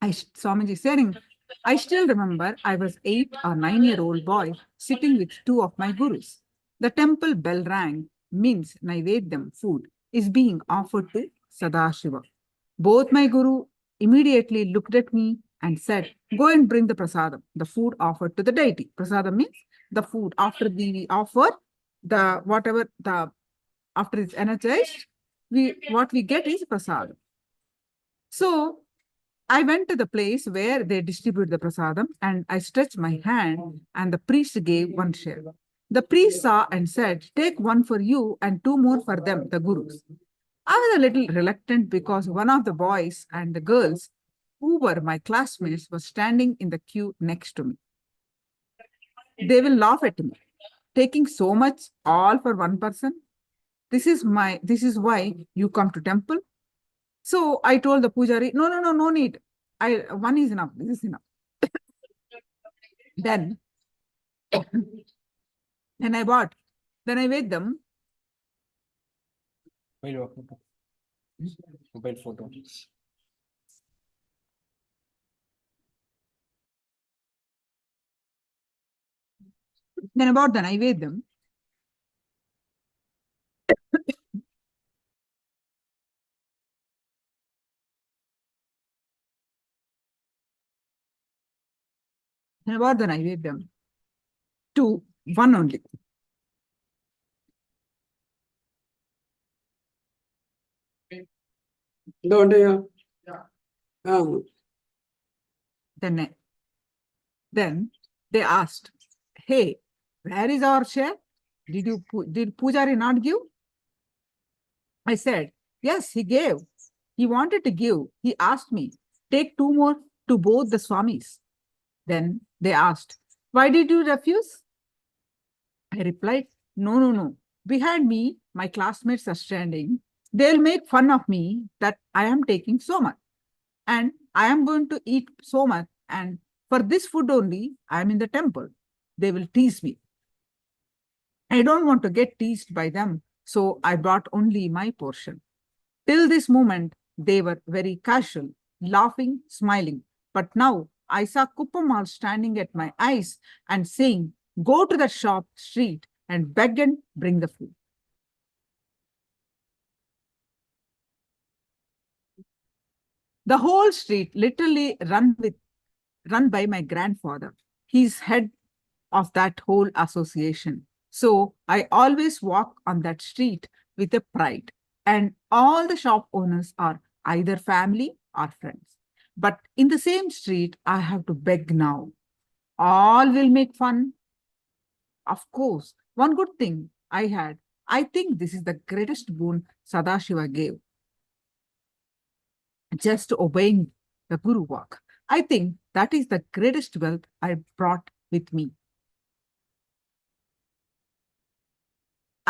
Swamiji saying, I still remember I was 8 or 9-year-old boy sitting with two of my gurus. The temple bell rang, means Naivedyam, food, is being offered to Sadashiva. Both my guru immediately looked at me and said, go and bring the prasadam, the food offered to the deity. Prasadam means the food after we offer the whatever the after it's energized, what we get is prasadam. So I went to the place where they distribute the prasadam and I stretched my hand and the priest gave one share. The priest saw and said, take one for you and two more for them, the gurus. I was a little reluctant because one of the boys and the girls who were my classmates was standing in the queue next to me. They will laugh at me, taking so much all for one person. This is why you come to temple. So I told the pujari, no need. One is enough. This is enough. Then I bought. Then I weighed them. Mobile photo. Then I weighed them. Then I weighed them. 2, 1 only. Don't you? Then they asked, hey, where is our share? Did Pujari not give? I said, yes, he gave. He wanted to give. He asked me, take 2 more to both the Swamis. Then they asked, why did you refuse? I replied, no. Behind me, my classmates are standing. They'll make fun of me that I am taking so much. And I am going to eat so much. And for this food only, I am in the temple. They will tease me. I don't want to get teased by them. So I brought only my portion. Till this moment, they were very casual, laughing, smiling. But now I saw Kuppamal standing at my eyes and saying, go to the shop street and beg and bring the food. The whole street literally run by my grandfather. He's head of that whole association. So I always walk on that street with a pride. And all the shop owners are either family or friends. But in the same street, I have to beg now. All will make fun. Of course, one good thing I think this is the greatest boon Sadashiva gave. Just obeying the Guru walk. I think that is the greatest wealth I brought with me.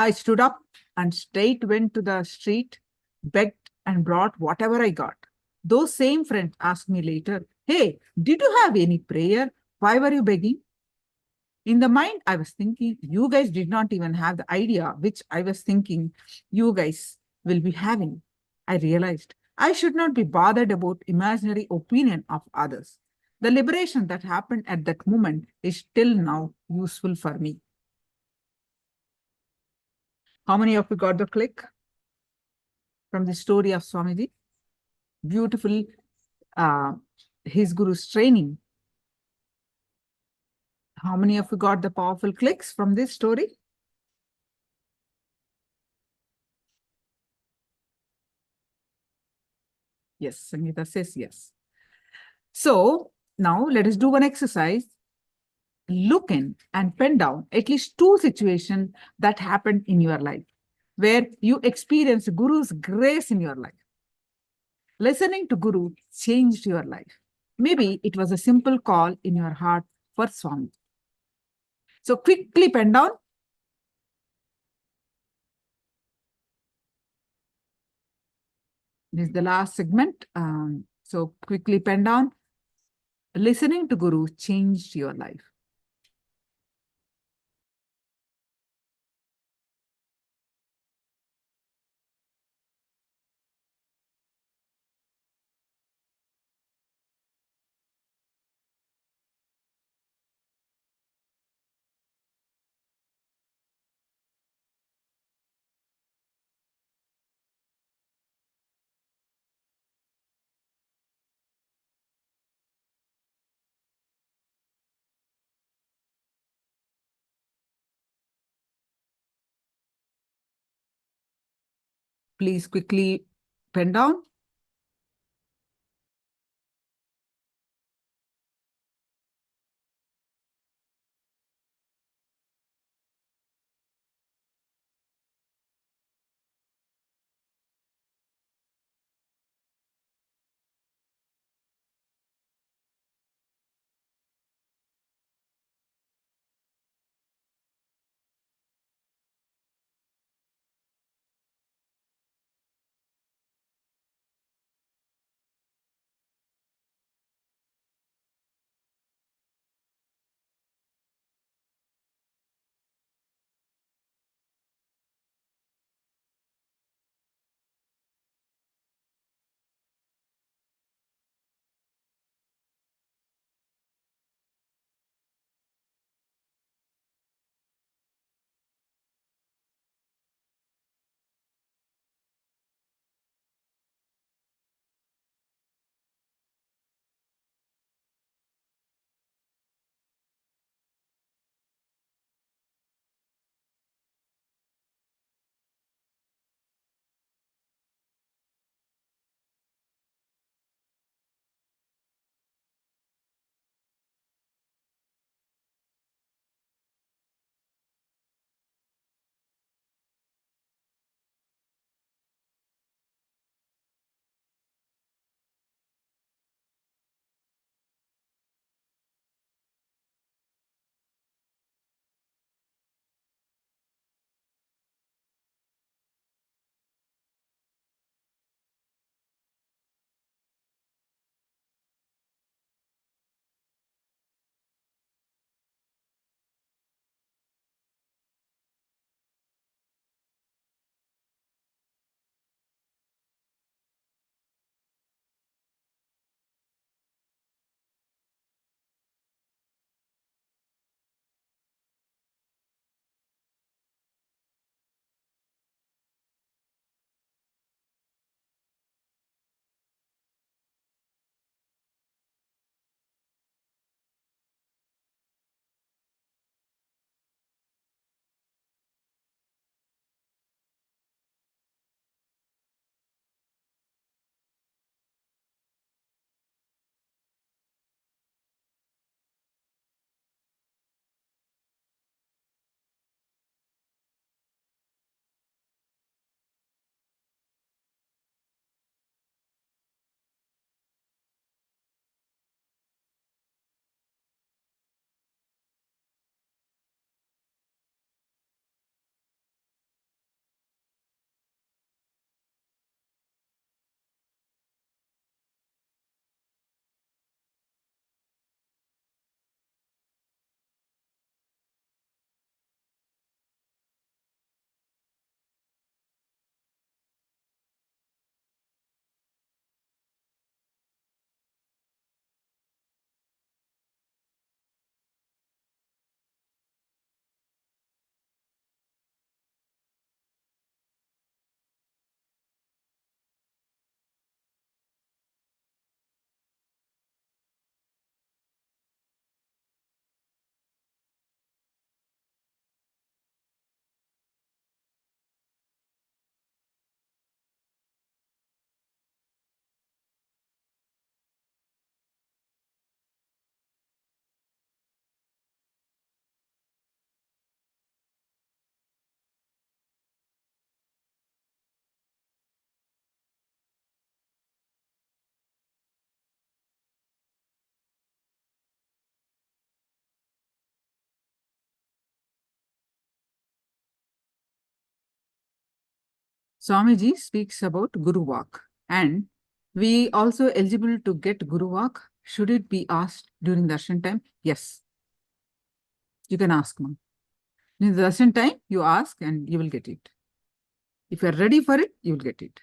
I stood up and straight went to the street, begged and brought whatever I got. Those same friends asked me later, "Hey, did you have any prayer? Why were you begging?" In the mind, I was thinking, you guys did not even have the idea which I was thinking you guys will be having. I realized I should not be bothered about imaginary opinion of others. The liberation that happened at that moment is till now useful for me. How many of you got the click from the story of Swamiji? Beautiful, uh, his guru's training. How many of you got the powerful clicks from this story? Yes, Sangeeta says yes. So now let us do one exercise. Look in and pen down at least 2 situations that happened in your life where you experienced Guru's grace in your life. Listening to Guru changed your life. Maybe it was a simple call in your heart for Swami. So quickly pen down. This is the last segment. So quickly pen down. Listening to Guru changed your life. Please quickly pen down. Swamiji speaks about Guru Walk, and we also eligible to get Guru Walk. Should it be asked during darshan time? Yes. You can ask, ma'am. In the darshan time, you ask and you will get it. If you are ready for it, you will get it.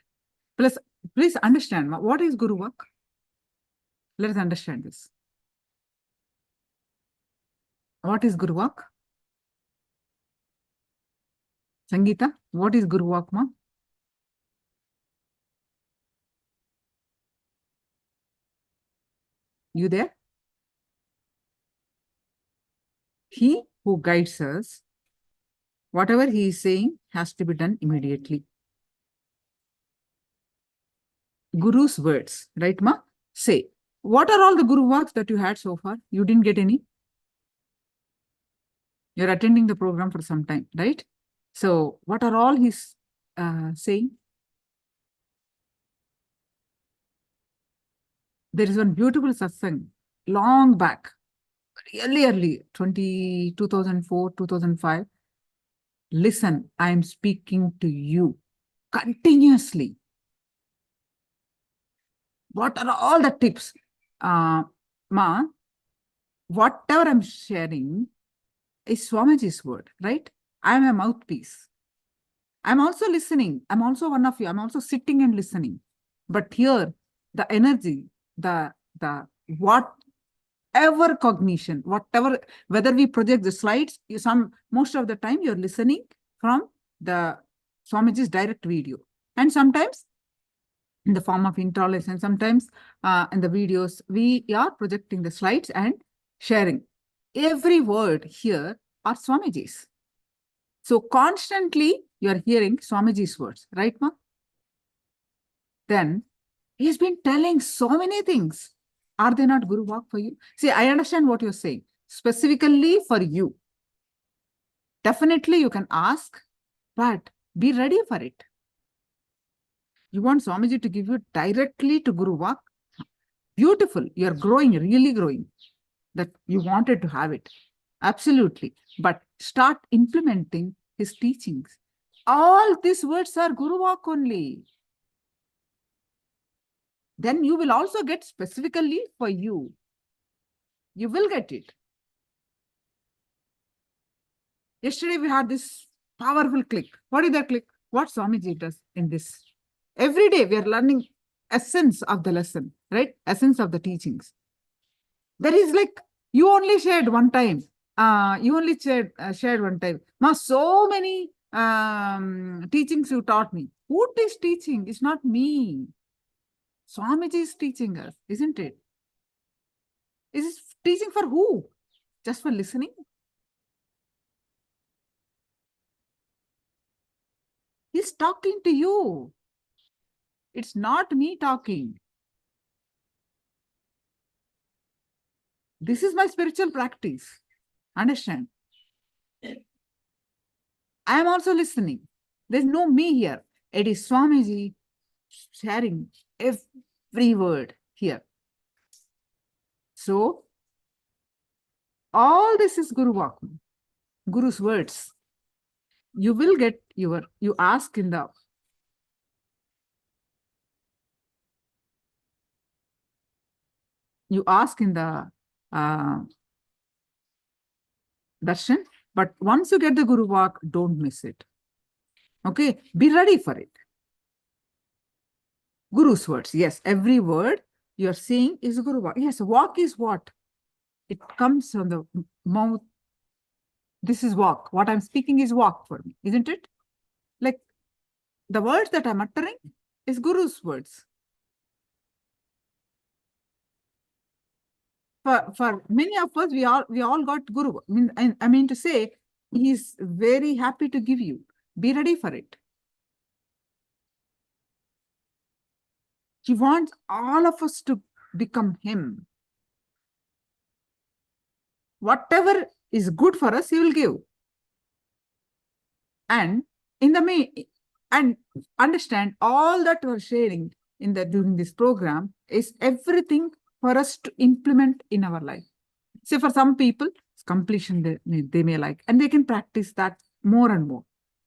Plus, please understand, ma'am, what is Guru Walk? Let us understand this. What is Guru Walk? Sangeeta, what is Guru Walk, ma'am? You there? He who guides us, whatever he is saying has to be done immediately. Guru's words, right, ma? Say, what are all the Guru Walks that you had so far? You didn't get any? You're attending the program for some time, right? So, what are all he's saying? There is one beautiful satsang, long back, really early, 2004, 2005. Listen, I am speaking to you continuously. What are all the tips? Ma, whatever I'm sharing is Swamiji's word, right? I am a mouthpiece. I'm also listening. I'm also one of you. I'm also sitting and listening. But here, the energy, the whatever cognition, whatever, whether we project the slides, most of the time you're listening from the Swamiji's direct video. And sometimes in the form of intolerance, and sometimes in the videos, we are projecting the slides and sharing. Every word here are Swamiji's. So constantly you are hearing Swamiji's words, right, ma? Then he's been telling so many things. Are they not Guru Walk for you? See, I understand what you're saying. Specifically for you. Definitely you can ask, but be ready for it. You want Swamiji to give you directly to Guru Walk? Beautiful. You're growing, really growing. That you wanted to have it. Absolutely. But start implementing his teachings. All these words are Guru Walk only. Then you will also get specifically for you. You will get it. Yesterday we had this powerful click. What is that click? What Swamiji does in this? Every day we are learning essence of the lesson, right? Essence of the teachings. There is like, you only shared one time. You only shared one time. Now, so many teachings you taught me. Who is teaching? It's not me. Swamiji is teaching us, isn't it? Is it teaching for who? Just for listening? He's talking to you. It's not me talking. This is my spiritual practice. Understand? I am also listening. There's no me here. It is Swamiji sharing every word here. So, all this is Guru Walk, Guru's words. You will get you ask in the darshan, but once you get the Guru Walk, don't miss it. Okay, be ready for it. Guru's words, yes, every word you're saying is Guru Walk. Yes, walk is what? It comes from the mouth. This is walk. What I'm speaking is walk for me, isn't it? Like the words that I'm uttering is Guru's words. For many of us, we all got Guru. I mean to say, he's very happy to give you. Be ready for it. He wants all of us to become him. Whatever is good for us, he will give. And and understand all that we're sharing during this program is everything for us to implement in our life. So for some people, completion they may like, and they can practice that more and more.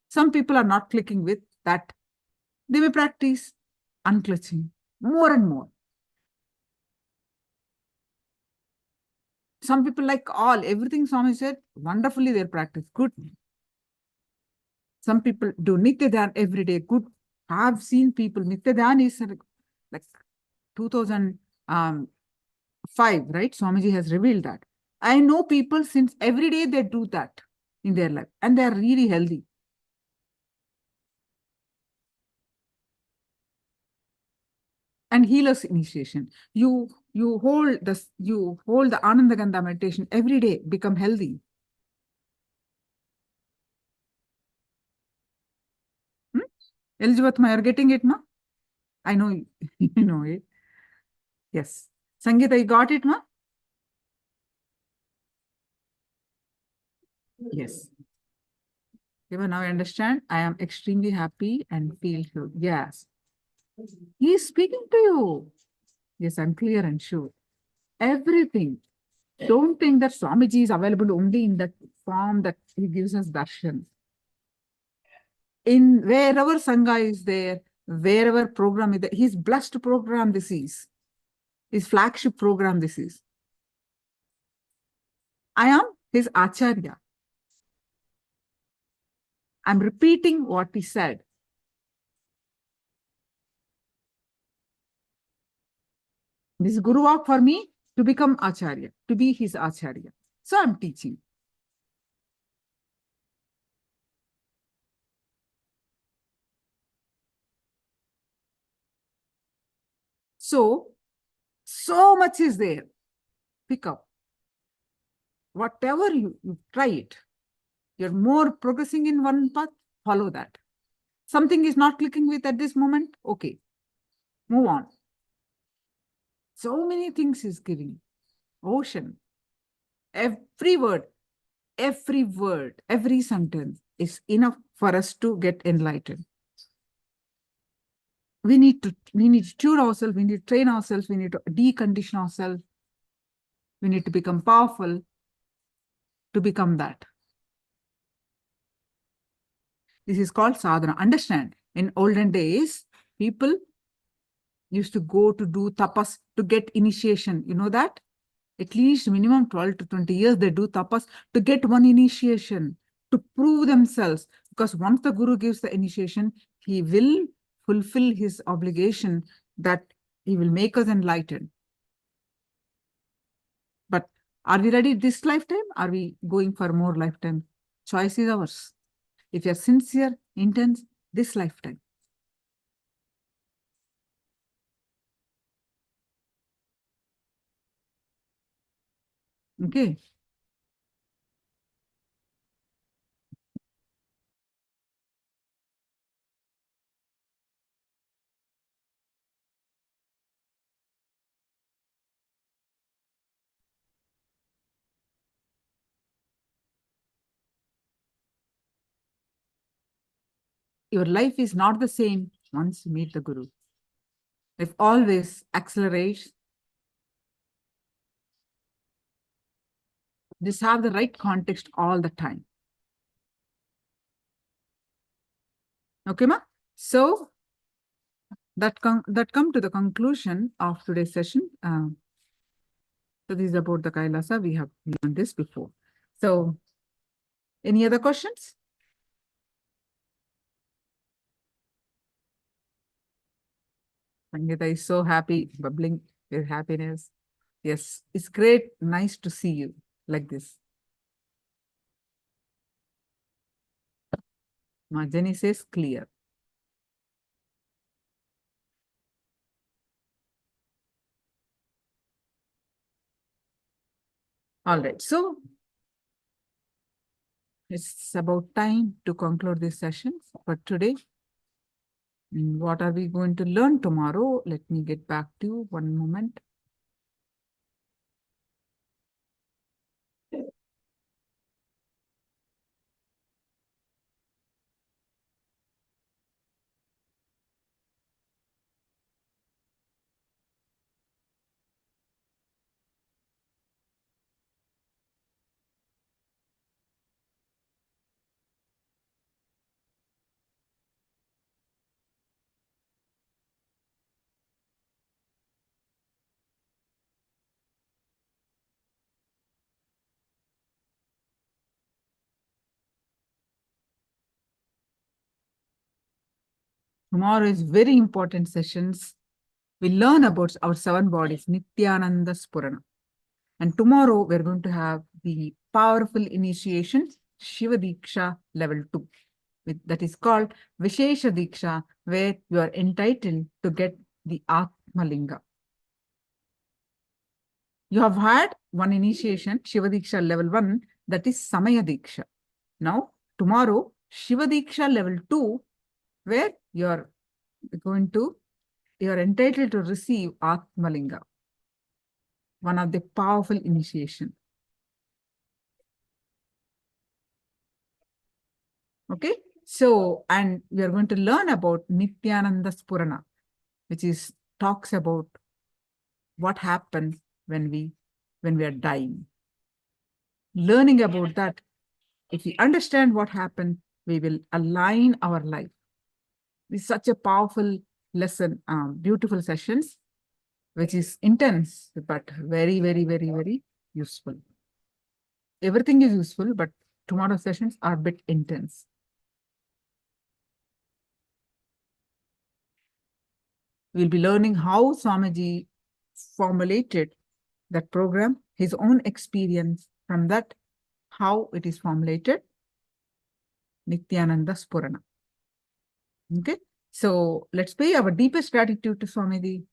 Some people are not clicking with that they may practice unclutching more and more. Some people like everything Swami said, wonderfully they practice, good. Some people do Nitya every day, good. I've seen people, Nitya is like 2005, right? Swamiji has revealed that. I know people since every day they do that in their life and they're really healthy. And healers initiation. You hold the Ananda Gandha meditation every day, become healthy. Elizabeth, you're getting it, ma? I know you know it. Yes. Sangeeta, you got it, ma? Yes. Even now I understand. I am extremely happy and feel good. Yes. He is speaking to you. Yes, I'm clear and sure. Everything. Don't think that Swamiji is available only in that form that he gives us darshan. In wherever Sangha is there, wherever program is there, his blessed program this is. His flagship program this is. I am his Acharya. I'm repeating what he said. This is Guru Walk for me to become Acharya, to be his Acharya. So I'm teaching. So much is there. Pick up. Whatever you try it. You're more progressing in one path, follow that. Something is not clicking with at this moment, okay. Move on. So many things is giving. Ocean. Every word, every sentence is enough for us to get enlightened. We need to tune ourselves, we need to train ourselves, we need to decondition ourselves. We need to become powerful to become that. This is called sadhana. Understand, in olden days, people used to go to do tapas to get initiation. You know that? At least minimum 12 to 20 years, they do tapas to get one initiation, to prove themselves. Because once the Guru gives the initiation, he will fulfill his obligation that he will make us enlightened. But are we ready this lifetime? Are we going for more lifetime? Choice is ours. If you're sincere, intense, this lifetime. Okay. Your life is not the same once you meet the Guru. If always accelerates, just have the right context all the time. Okay, ma? So that come to the conclusion of today's session. So this is about the Kailasa. We have learned this before. So any other questions? Sangeeta is so happy, bubbling with happiness. Yes, it's great. Nice to see you like this. Jenny says clear. All right. So it's about time to conclude this session for today. What are we going to learn tomorrow? Let me get back to you. One moment. Tomorrow is very important sessions. We learn about our 7 bodies, Nithyananda Spurana. And tomorrow we're going to have the powerful initiation, Shiva Diksha level 2. That is called Vishesha Diksha, where you are entitled to get the Atmalinga. You have had one initiation, Shiva Diksha level 1, that is Samaya Diksha. Now, tomorrow, Shiva Diksha level 2, where you are entitled to receive Atmalinga, one of the powerful initiation. Okay, so, and we are going to learn about Nithyananda Spurana, which talks about what happens when we are dying. Learning about that, if we understand what happened, we will align our life. It's such a powerful lesson, beautiful sessions, which is intense, but very, very, very, very useful. Everything is useful, but tomorrow's sessions are a bit intense. We'll be learning how Swamiji formulated that program, his own experience from that, how it is formulated, Nithyananda Spurana. Okay, so let's pay our deepest gratitude to Swamiji.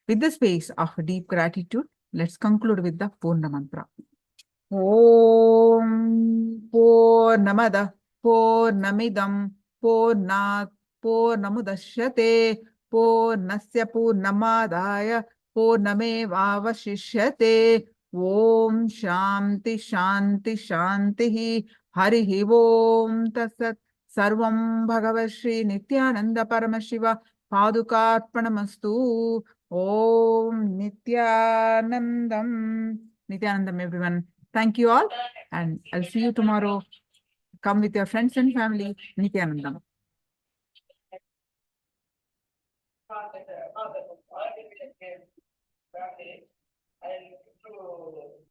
With the space of deep gratitude, let's conclude with the Purna Mantra. Om Purnamada Purnamidam Purnat Purnamudashyate Purnasya Purnamadaya Purnamevavashishyate Om Shanti Shanti Shanti Harihi Om Tatsat Sarvam Bhagavad Shri Nithyananda Paramashiva Padukarpanamastu. Om Nithyanandam. Nithyanandam, everyone. Thank you all, and I'll see you tomorrow. Come with your friends and family. Nithyanandam.